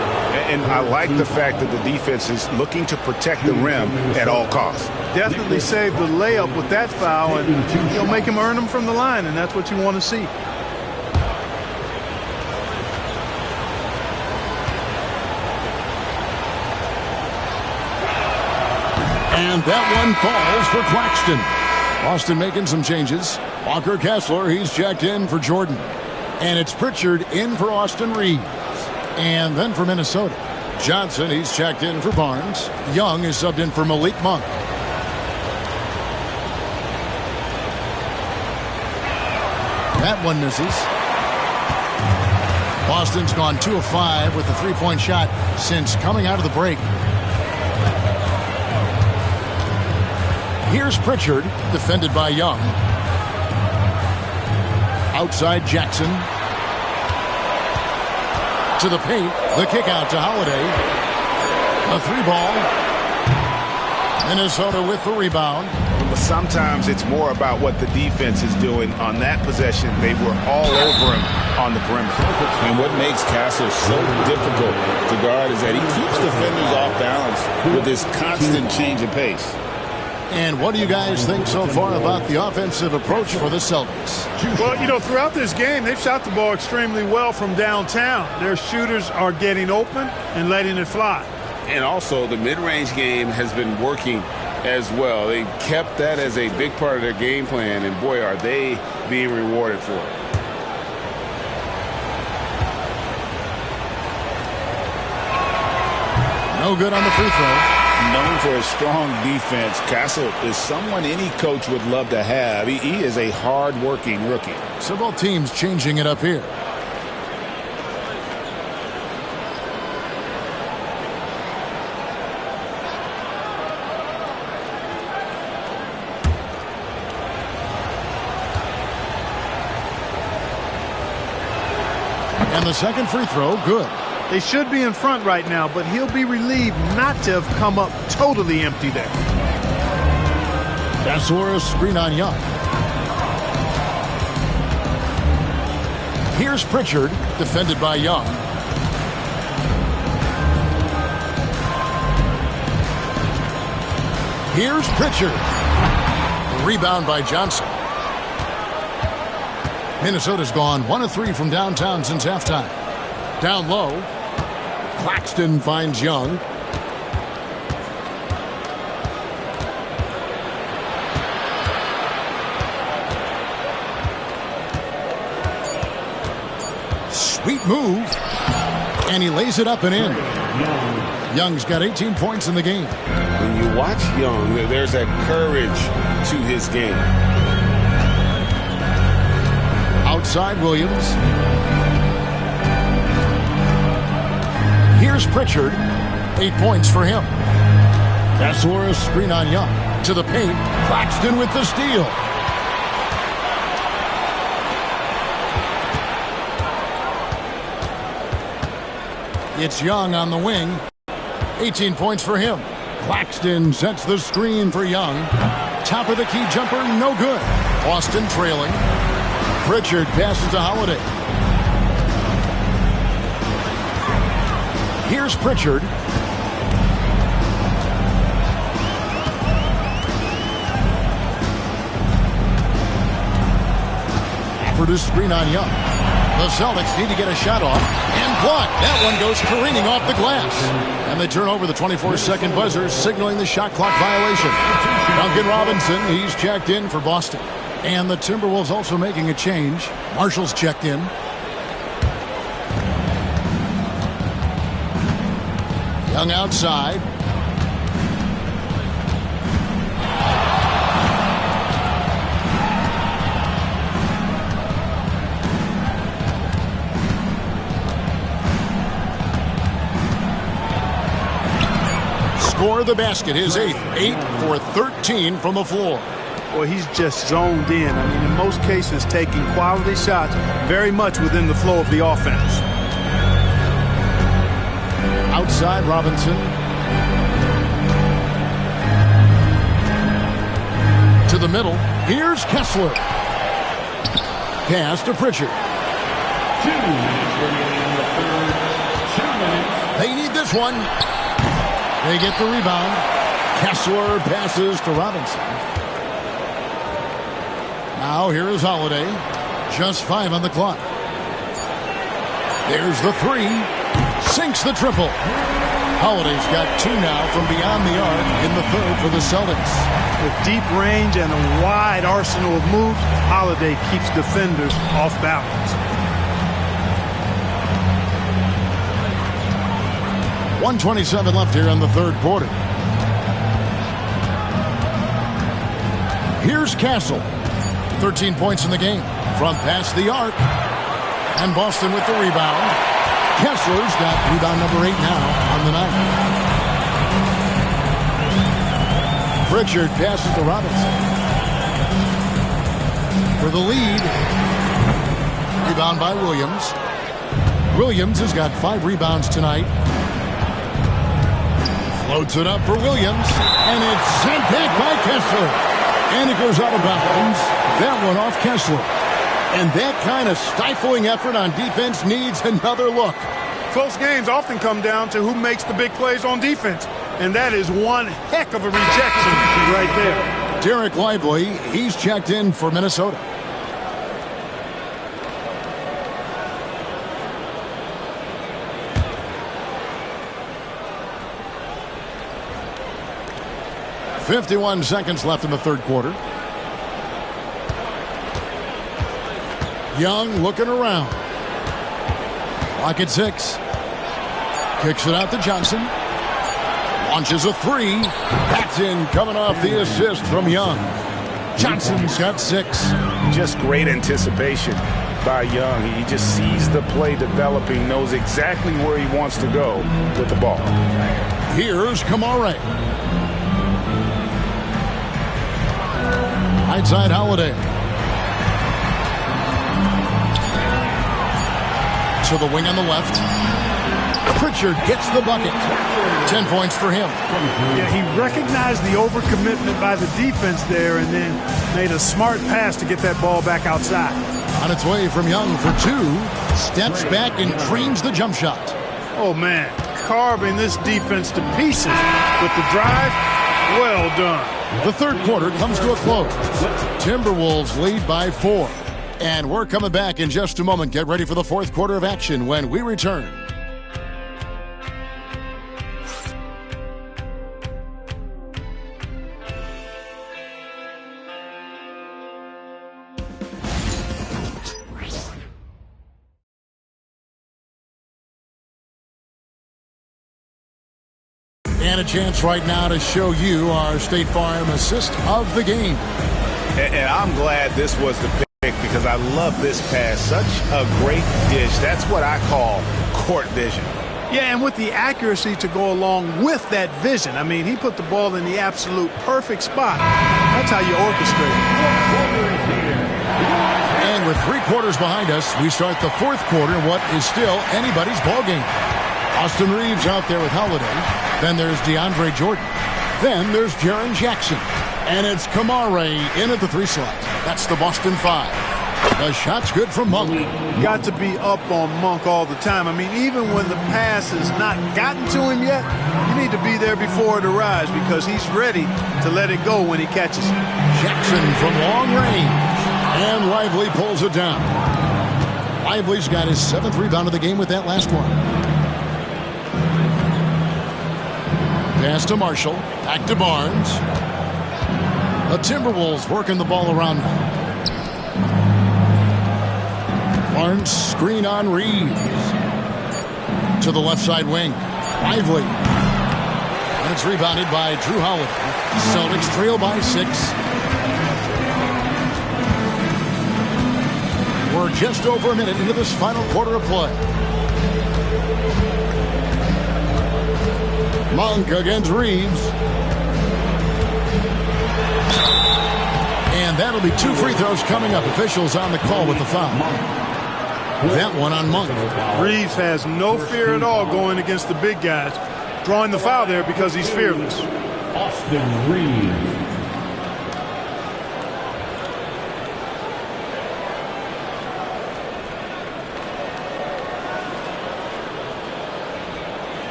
And I like the fact that the defense is looking to protect the rim at all costs. Definitely save the layup with that foul, and you'll make him earn them from the line, and that's what you want to see. And that one falls for Claxton. Boston making some changes. Walker Kessler, he's checked in for Jordan. And it's Pritchard in for Austin Reeves. And then for Minnesota, Johnson, he's checked in for Barnes. Young is subbed in for Malik Monk. That one misses. Boston's gone 2 of 5 with a three-point shot since coming out of the break. Here's Pritchard, defended by Young. Outside Jackson. To the paint. The kick out to Holiday. A three ball. Minnesota with the rebound. But sometimes it's more about what the defense is doing. On that possession, they were all over him on the perimeter. And what makes Castle so difficult to guard is that he keeps defenders off balance with this constant change of pace. And what do you guys think so far about the offensive approach for the Celtics? Well, you know, throughout this game, they've shot the ball extremely well from downtown. Their shooters are getting open and letting it fly. And also, the mid-range game has been working as well. They kept that as a big part of their game plan, and boy, are they being rewarded for it. No good on the free throw. Known for a strong defense, Castle is someone any coach would love to have. He is a hard-working rookie. So both teams changing it up here. And the second free throw, good. They should be in front right now, but he'll be relieved not to have come up totally empty there. Kessler, screen on Young. Here's Pritchard, defended by Young. Here's Pritchard. Rebound by Johnson. Minnesota's gone 1 of 3 from downtown since halftime. Down low, Claxton finds Young. Sweet move. And he lays it up and in. Young's got 18 points in the game. When you watch Young, there's that courage to his game. Outside Williams. Here's Pritchard. 8 points for him. Kessler, screen on Young. To the paint. Claxton with the steal. It's Young on the wing. 18 points for him. Claxton sets the screen for Young. Top of the key jumper, no good. Boston trailing. Pritchard passes to Holiday. Here's Pritchard. For the screen on Young. The Celtics need to get a shot off and block. That one goes careening off the glass. And they turn over the 24-second buzzer, signaling the shot clock violation. Duncan Robinson, he's checked in for Boston. And the Timberwolves also making a change. Marshall's checked in. Young outside. Score the basket, his 8th. 8 for 13 from the floor. Well, he's just zoned in. I mean, in most cases, taking quality shots very much within the flow of the offense. Outside Robinson. To the middle. Here's Kessler. Pass to Pritchard. 2 minutes remaining in the third. 2 minutes. They need this one. They get the rebound. Kessler passes to Robinson. Now here is Holiday. Just 5 on the clock. There's the 3. Sinks the triple. Holiday's got 2 now from beyond the arc in the third for the Celtics. With deep range and a wide arsenal of moves, Holiday keeps defenders off balance. 1:27 left here in the third quarter. Here's Castle. 13 points in the game. From past the arc. And Boston with the rebound. Kessler's got rebound number 8 now on the night. Pritchard passes to Robinson. For the lead. Rebound by Williams. Williams has got 5 rebounds tonight. Floats it up for Williams. And it's sent back by Kessler. And it goes out of bounds. That one off Kessler. And that kind of stifling effort on defense needs another look. Close games often come down to who makes the big plays on defense. And that is one heck of a rejection right there. Derek Lively, he's checked in for Minnesota. .51 seconds left in the third quarter. Young looking around. Clock at 6. Kicks it out to Johnson. Launches a 3. That's in, coming off the assist from Young. Johnson's got 6. Just great anticipation by Young. He just sees the play developing, knows exactly where he wants to go with the ball. Here's Kamare. Right side Holiday. To the wing on the left. Pritchard gets the bucket. 10 points for him. Yeah, he recognized the overcommitment by the defense there and then made a smart pass to get that ball back outside. On its way from Young for 2. Steps back and drains the jump shot. Oh, man. Carving this defense to pieces with the drive. Well done. The third quarter comes to a close. Timberwolves lead by 4. And we're coming back in just a moment. Get ready for the fourth quarter of action when we return. And a chance right now to show you our State Farm assist of the game. And I'm glad this was the pick because I love this pass. Such a great dish. That's what I call court vision. Yeah, and with the accuracy to go along with that vision. I mean, he put the ball in the absolute perfect spot. That's how you orchestrate it. And with 3 quarters behind us, we start the fourth quarter in what is still anybody's ball game. Austin Reeves out there with Holiday. Then there's DeAndre Jordan. Then there's Jaren Jackson. And it's Kamare in at the 3 slot. That's the Boston 5. The shot's good from Monk. Got to be up on Monk all the time. I mean, even when the pass has not gotten to him yet, you need to be there before it arrives because he's ready to let it go when he catches it. Jackson from long range. And Lively pulls it down. Lively's got his 7th rebound of the game with that last one. Pass to Marshall. Back to Barnes. The Timberwolves working the ball around now. Barnes screen on Reeves. To the left side wing. Lively. And it's rebounded by Drew Holiday. Celtics trail by 6. We're just over a minute into this final quarter of play. Monk against Reeves. And that'll be 2 free throws coming up. Officials on the call with the foul. That one on Monk. Reeves has no fear at all going against the big guys. Drawing the foul there because he's fearless. Austin Reeves.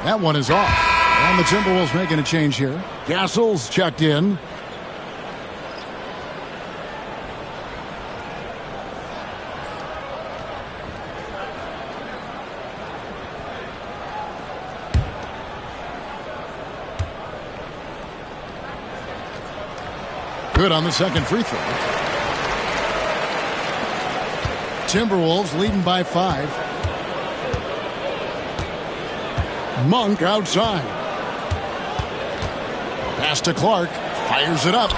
That one is off. And the Timberwolves making a change here. Castle's checked in. Good on the second free throw. Timberwolves leading by 5. Monk outside. Pass to Clark. Fires it up.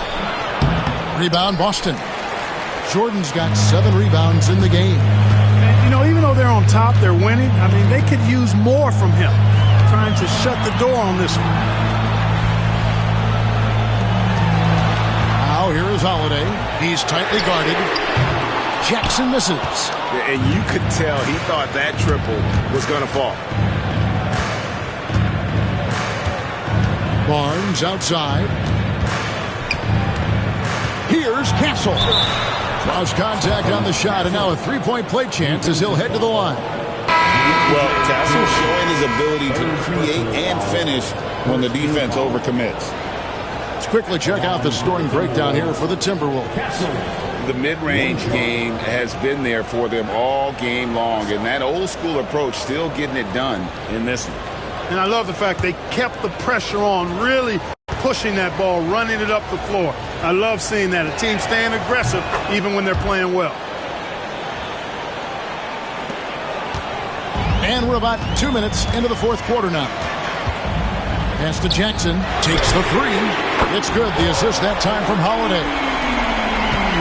Rebound Boston. Jordan's got 7 rebounds in the game. And, you know, even though they're on top, they're winning. I mean, they could use more from him. Trying to shut the door on this one. Now here is Holiday. He's tightly guarded. Jackson misses. And you could tell he thought that triple was going to fall. Barnes outside. Here's Castle. Draws contact on the shot, and now a three-point play chance as he'll head to the line. Well, Castle showing his ability to create and finish when the defense overcommits. Let's quickly check out the scoring breakdown here for the Timberwolves. The mid-range game has been there for them all game long, and that old-school approach still getting it done in this one. And I love the fact they kept the pressure on, really pushing that ball, running it up the floor. I love seeing that. A team staying aggressive even when they're playing well. And we're about 2 minutes into the fourth quarter now. Pass to Jackson. Takes the three. It's good. The assist that time from Holiday.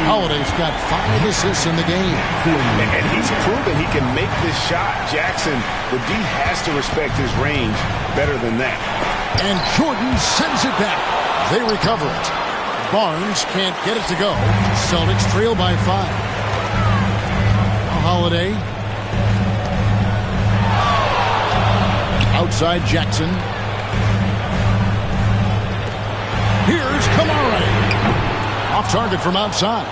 Holiday's got 5 assists in the game. And he's proven he can make this shot. Jackson, the D has to respect his range better than that. And Jordan sends it back. They recover it. Barnes can't get it to go. Celtics trail by 5. Holiday. Outside Jackson. Here's Kamara. Off target from outside.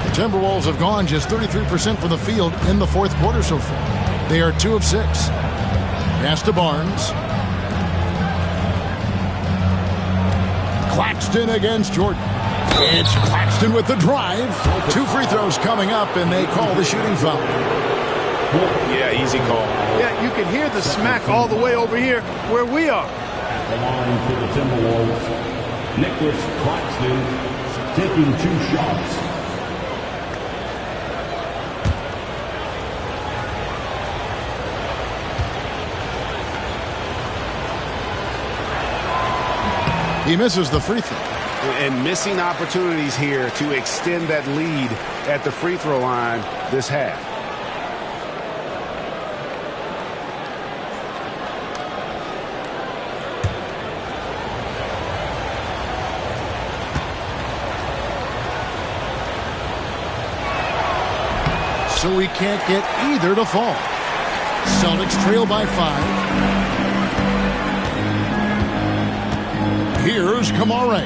The Timberwolves have gone just 33% from the field in the fourth quarter so far. They are 2 of 6. Pass to Barnes. Claxton against Jordan. It's Claxton with the drive. 2 free throws coming up, and they call the shooting foul. Yeah, easy call. Yeah, you can hear the smack all the way over here where we are. At the line for the Timberwolves, Nicholas Claxton taking 2 shots. He misses the free throw. And missing opportunities here to extend that lead at the free throw line this half. So we can't get either to fall. Celtics trail by 5. Here's Kamara.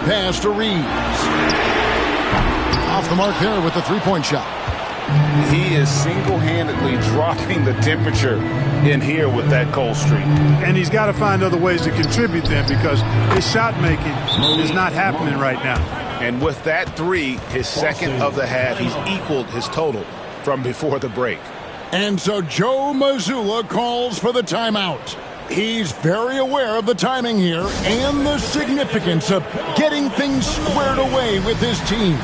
Pass to Reeves. Off the mark there with the three-point shot. He is single-handedly dropping the temperature in here with that cold streak. And he's got to find other ways to contribute then, because his shot making is not happening right now. And with that 3, his second of the half, he's equaled his total from before the break. And so Joe Mazzulla calls for the timeout. He's very aware of the timing here and the significance of getting things squared away with his team.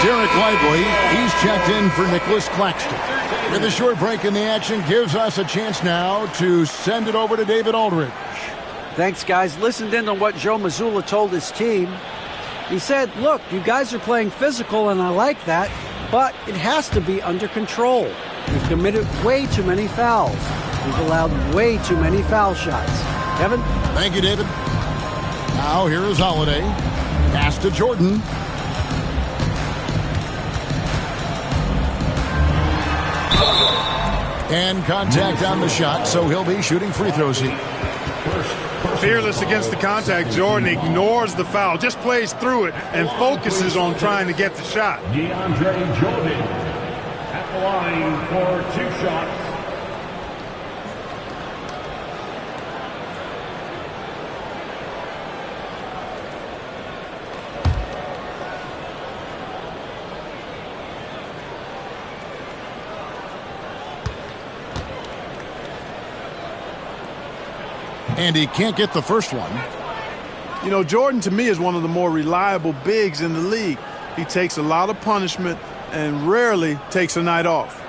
Derek Lively, he's checked in for Nicholas Claxton. With a short break in the action, gives us a chance now to send it over to David Aldridge. Thanks, guys. Listened in on what Joe Mazzulla told his team. He said, look, you guys are playing physical, and I like that, but it has to be under control. We've committed way too many fouls. We've allowed way too many foul shots. Kevin? Thank you, David. Now here is Holiday. Pass to Jordan. And contact on the shot, so he'll be shooting free throws here. Fearless against the contact. Jordan ignores the foul, just plays through it, and focuses on trying to get the shot. DeAndre Jordan at the line for 2 shots. And he can't get the first one. You know, Jordan, to me, is one of the more reliable bigs in the league. He takes a lot of punishment and rarely takes a night off.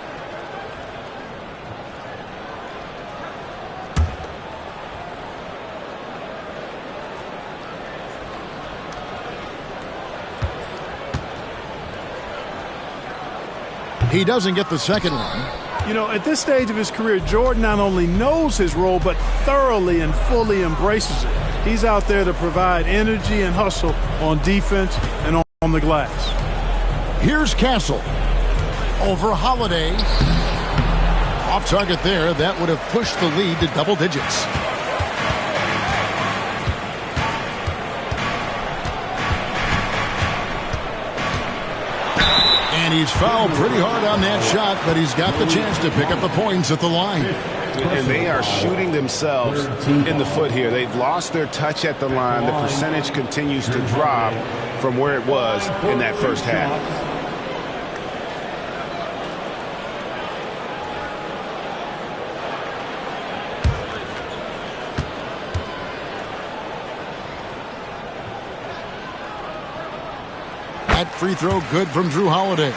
He doesn't get the second one. You know, at this stage of his career, Jordan not only knows his role, but thoroughly and fully embraces it. He's out there to provide energy and hustle on defense and on the glass. Here's Castle. Over Holiday. Off target there. That would have pushed the lead to double digits. And he's fouled pretty hard on that shot, but he's got the chance to pick up the points at the line. And they are shooting themselves in the foot here. They've lost their touch at the line. The percentage continues to drop from where it was in that first half. That free throw good from Drew Holiday.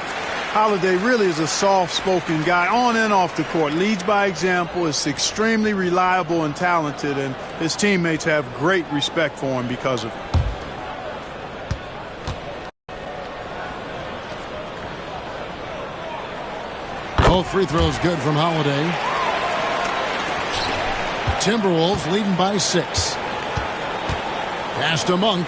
Holiday really is a soft-spoken guy on and off the court. Leads by example, is extremely reliable and talented, and his teammates have great respect for him because of it. Both free throws good from Holiday. Timberwolves leading by 6. Pass to Monk.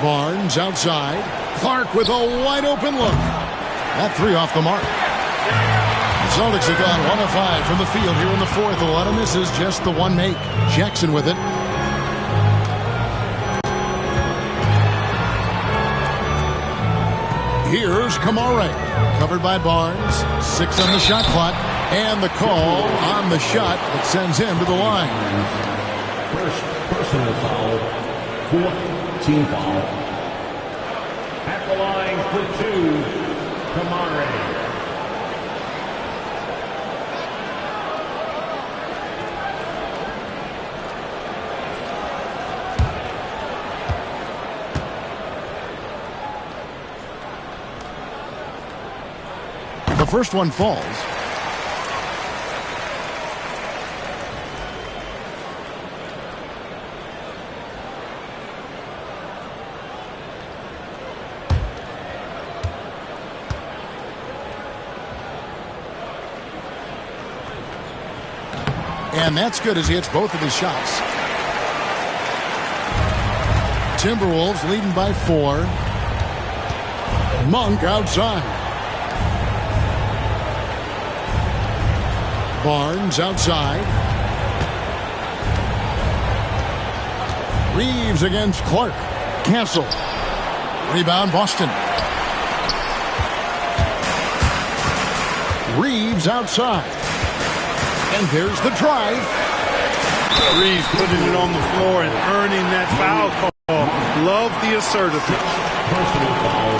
Barnes outside. Clark with a wide open look. That 3 off the mark. The Celtics have gone 1 of 5 from the field here in the fourth. A lot of misses, just the one make. Jackson with it. Here's Kamare. Covered by Barnes. 6 on the shot clock. And the call on the shot that sends him to the line. First personal foul. 4th team foul. At the line for 2, Kamare. The first one falls. And that's good as he hits both of his shots. Timberwolves leading by 4. Monk outside. Barnes outside. Reeves against Clark. Castle. Rebound Boston. Reeves outside. And there's the drive. Reeves putting it on the floor and earning that foul call. Love the assertiveness. Personal foul.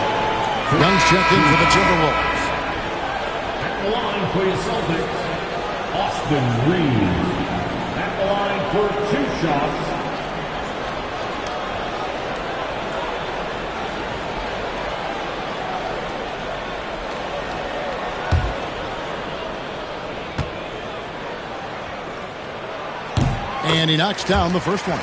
Young's checked in for the Timberwolves. At the line for your Celtics, Austin Reeves. At the line for 2 shots. And he knocks down the first one.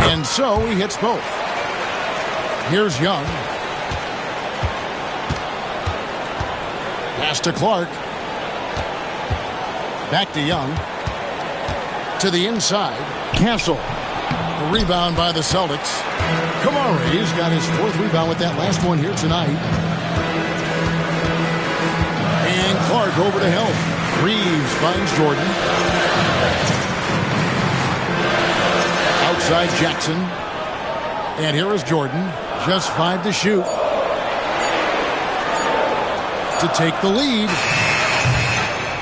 And so he hits both. Here's Young. Pass to Clark. Back to Young. To the inside. Castle. A rebound by the Celtics. Kamari's got his 4th rebound with that last one here tonight. And Clark over to help. Reeves finds Jordan. Outside Jackson. And here is Jordan. Just 5 to shoot. To take the lead.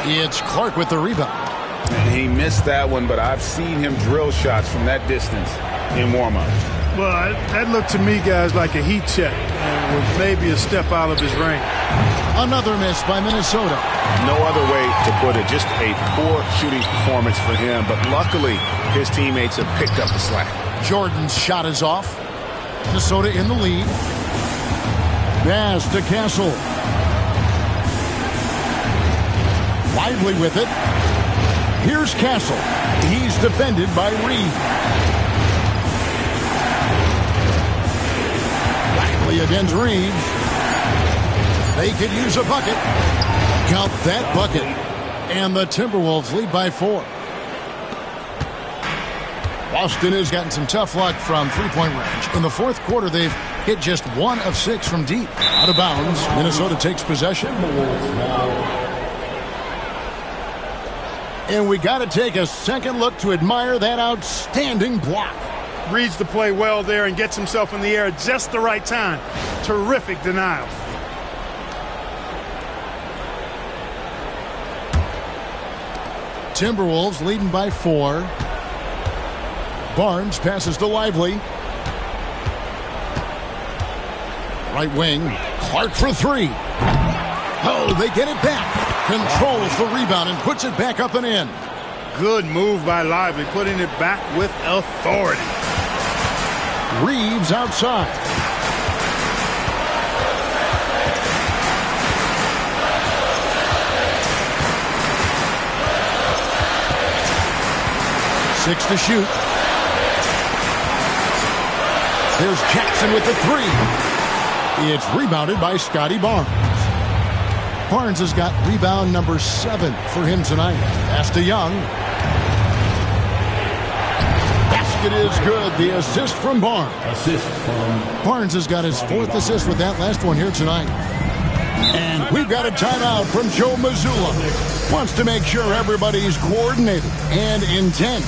It's Clark with the rebound. He missed that one, but I've seen him drill shots from that distance in warm-up. Well, that looked to me, guys, like a heat check. With maybe a step out of his range. Another miss by Minnesota. No other way to put it. Just a poor shooting performance for him. But luckily, his teammates have picked up the slack. Jordan's shot is off. Minnesota in the lead. Pass to Castle. Lively with it. Here's Castle. He's defended by Reed. Lively against Reeves. They could use a bucket. Count that bucket. And the Timberwolves lead by 4. Boston has gotten some tough luck from three-point range. In the 4th quarter, they've hit just 1 of 6 from deep. Out of bounds, Minnesota takes possession. And we got to take a second look to admire that outstanding block. Reads the play well there and gets himself in the air at just the right time. Terrific denial. Timberwolves leading by 4. Barnes passes to Lively. Right wing. Clark for 3. Oh, they get it back. Controls the rebound and puts it back up and in. Good move by Lively, putting it back with authority. Reeves outside. Six to shoot. There's Jackson with the 3. It's rebounded by Scotty Barnes. Barnes has got rebound number 7 for him tonight. Pass to Young. Basket is good. The assist from Barnes. Barnes has got his 4th assist with that last one here tonight. And we've got a timeout from Joe Mazzulla. Wants to make sure everybody's coordinated and intent.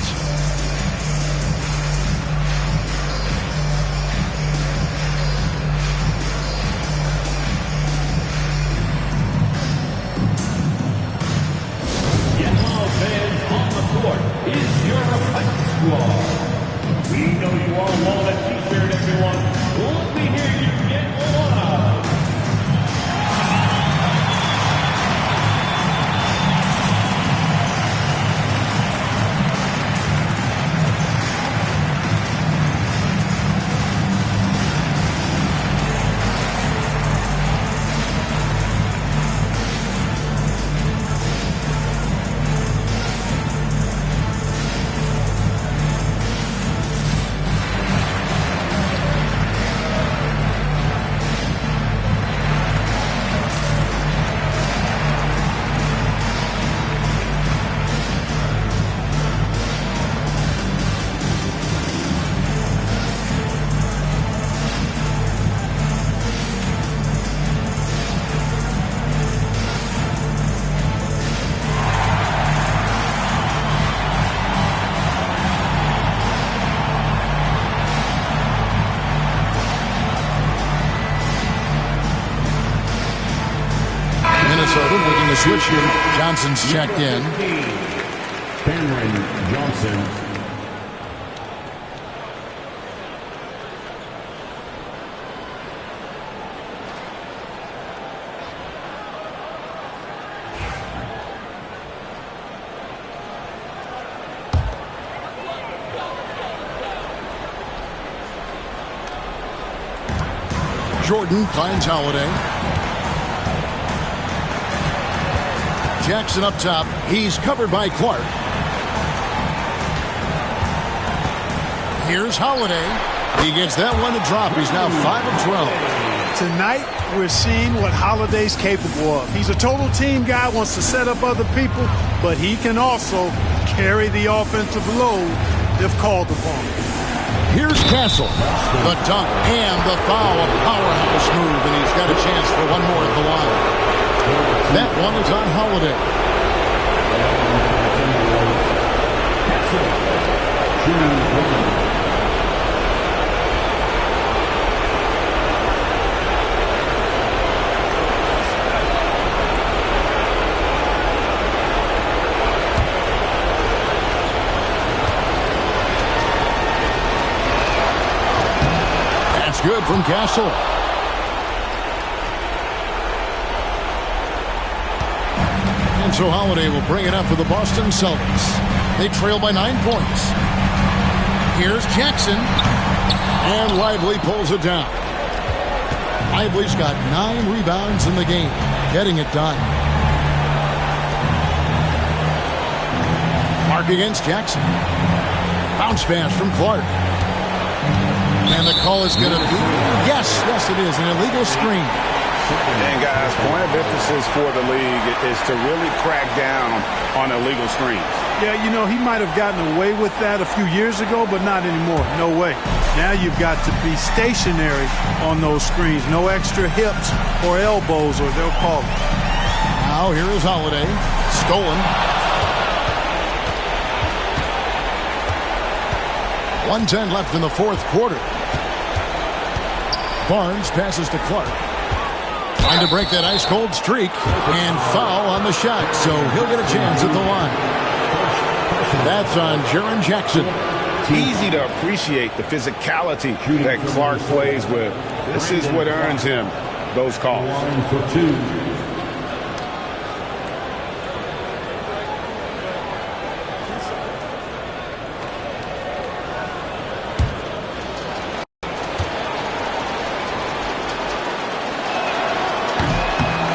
Looking to switch here. Johnson's checked in. Cameron Johnson. Jordan finds Holiday. Jackson up top. He's covered by Clark. Here's Holiday. He gets that one to drop. He's now 5 of 12. Tonight, we're seeing what Holiday's capable of. He's a total team guy, wants to set up other people, but he can also carry the offensive load if called upon. Here's Castle. The dunk and the foul. A powerhouse move, and he's got a chance for one more at the line. That one is on Holiday. That's good from Castle. And so Holiday will bring it up for the Boston Celtics. They trail by 9 points. Here's Jackson. And Lively pulls it down. Lively's got 9 rebounds in the game, getting it done. Clark against Jackson. Bounce pass from Clark. And the call is going to be, yes, it is, an illegal screen. And guys, point of emphasis for the league is to really crack down on illegal screens. Yeah, you know, he might have gotten away with that a few years ago, but not anymore. No way. Now you've got to be stationary on those screens. No extra hips or elbows, or they'll call it. Now here is Holiday. Stolen. 1:10 left in the fourth quarter. Barnes passes to Clark. Trying to break that ice-cold streak. And foul on the shot, so he'll get a chance at the line. That's on Jaren Jackson. Easy to appreciate the physicality that Clark plays with. This is what earns him those calls.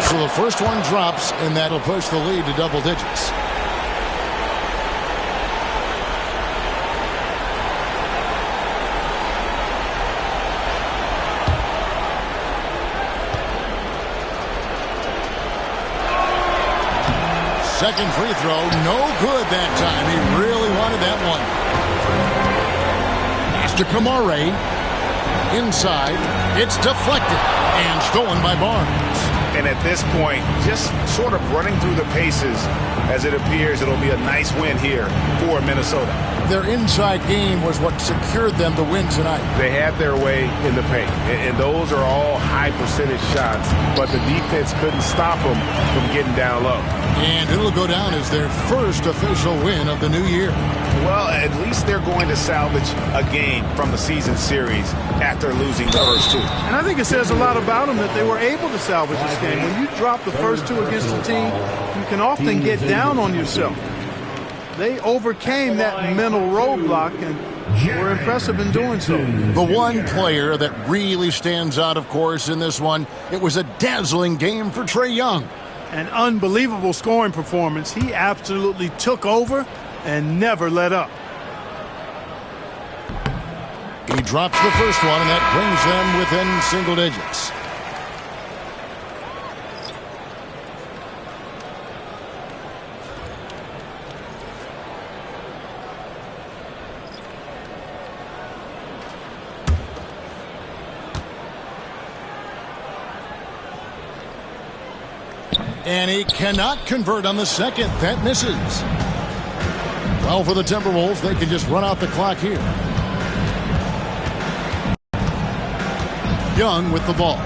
So the first one drops, and that'll push the lead to double digits. Second free throw, no good that time. He really wanted that one. Pass to Kamare. Inside, it's deflected and stolen by Barnes. And at this point, just sort of running through the paces as it appears it'll be a nice win here for Minnesota. Their inside game was what secured them to win tonight. They had their way in the paint, and those are all high percentage shots, but the defense couldn't stop them from getting down low. And it'll go down as their first official win of the new year. Well, at least they're going to salvage a game from the season series after losing the first two. And I think it says a lot about them that they were able to salvage this game. When you drop the first two against a team, you can often get down on yourself. They overcame that mental roadblock and were impressive in doing so. The one player that really stands out, of course, in this one, it was a dazzling game for Trae Young. An unbelievable scoring performance. He absolutely took over and never let up. He drops the first one, and that brings them within single digits. And he cannot convert on the second. That misses. Well, for the Timberwolves, they can just run out the clock here. Young with the ball.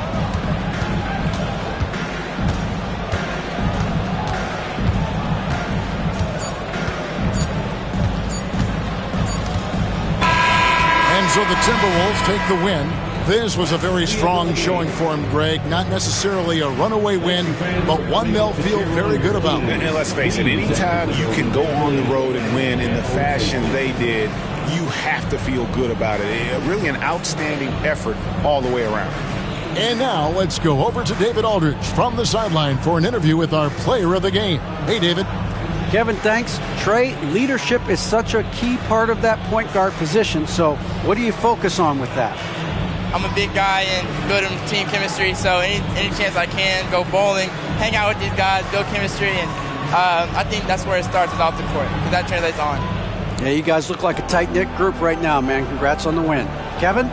And so the Timberwolves take the win. This was a very strong showing for him, Greg. Not necessarily a runaway win, but one they'll feel very good about. And let's face it, anytime you can go on the road and win in the fashion they did, you have to feel good about it. Really an outstanding effort all the way around. And now let's go over to David Aldridge from the sideline for an interview with our player of the game. Hey, David. Kevin, thanks. Trey, leadership is such a key part of that point guard position, so what do you focus on with that? I'm a big guy and building team chemistry, so any chance I can, go bowling, hang out with these guys, build chemistry, and I think that's where it starts, is off the court, because that translates on. Yeah, you guys look like a tight-knit group right now, man. Congrats on the win. Kevin?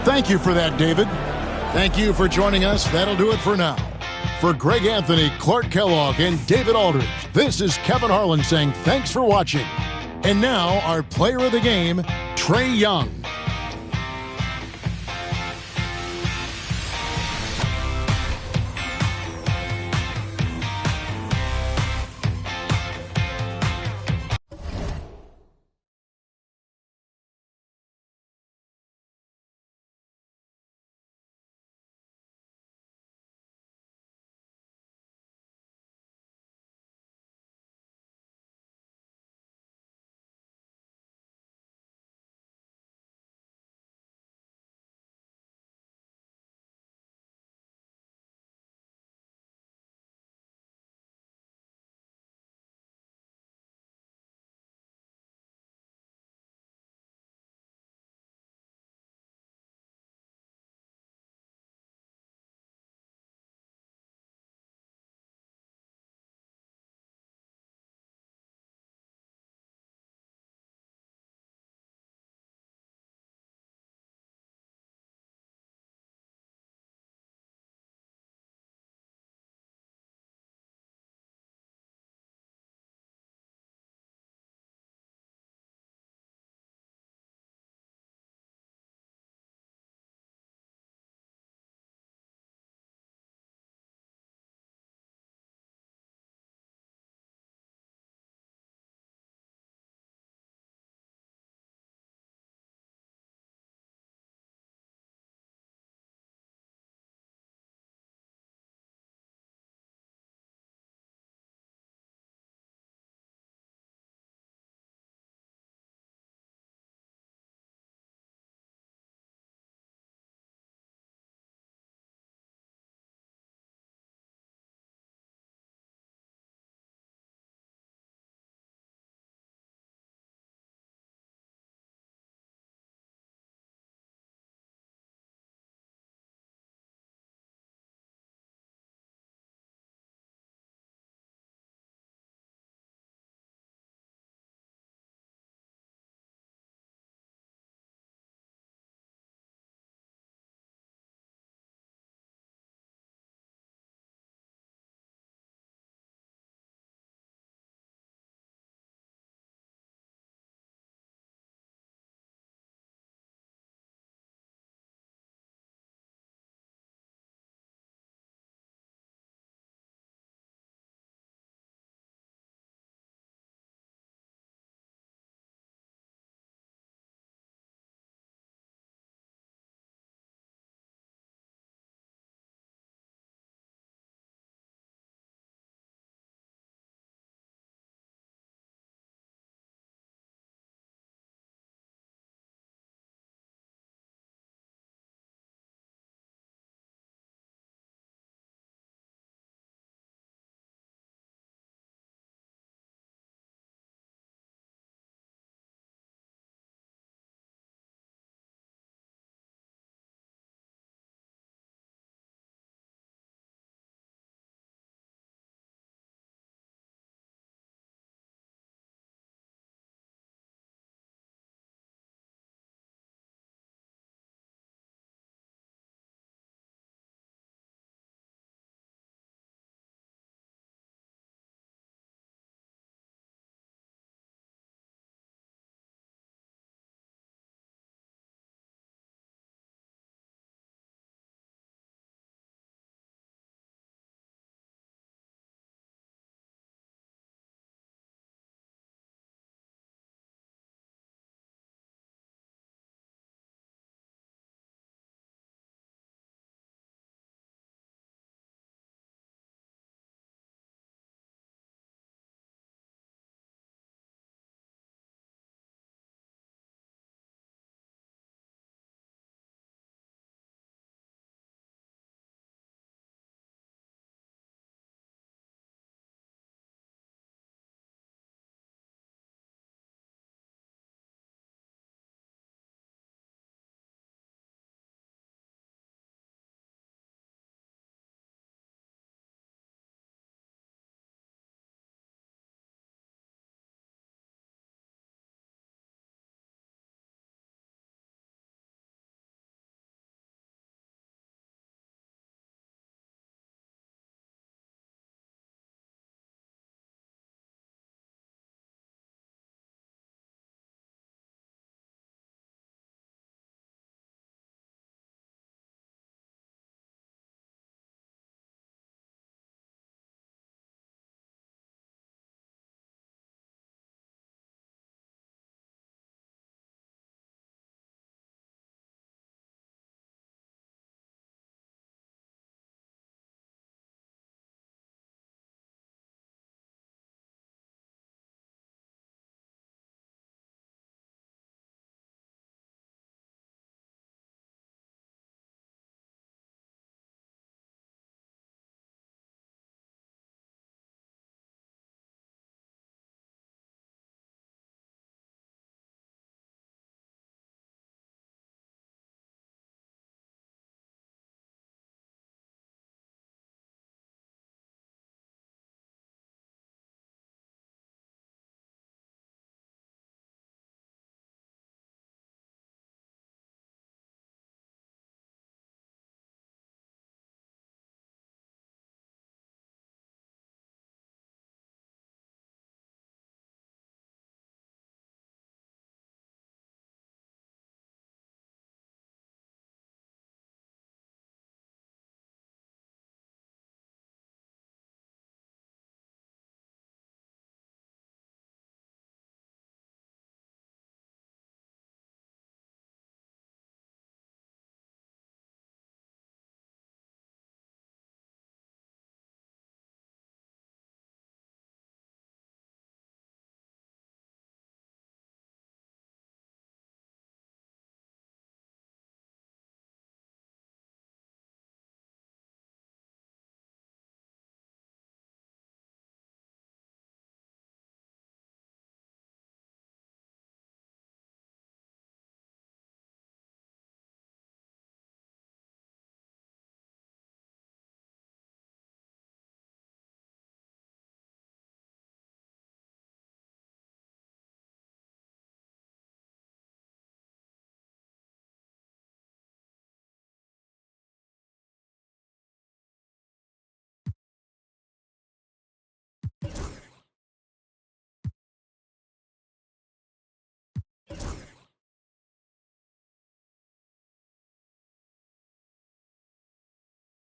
Thank you for that, David. Thank you for joining us. That'll do it for now. For Greg Anthony, Clark Kellogg, and David Aldridge, this is Kevin Harlan saying thanks for watching. And now, our player of the game, Trae Young.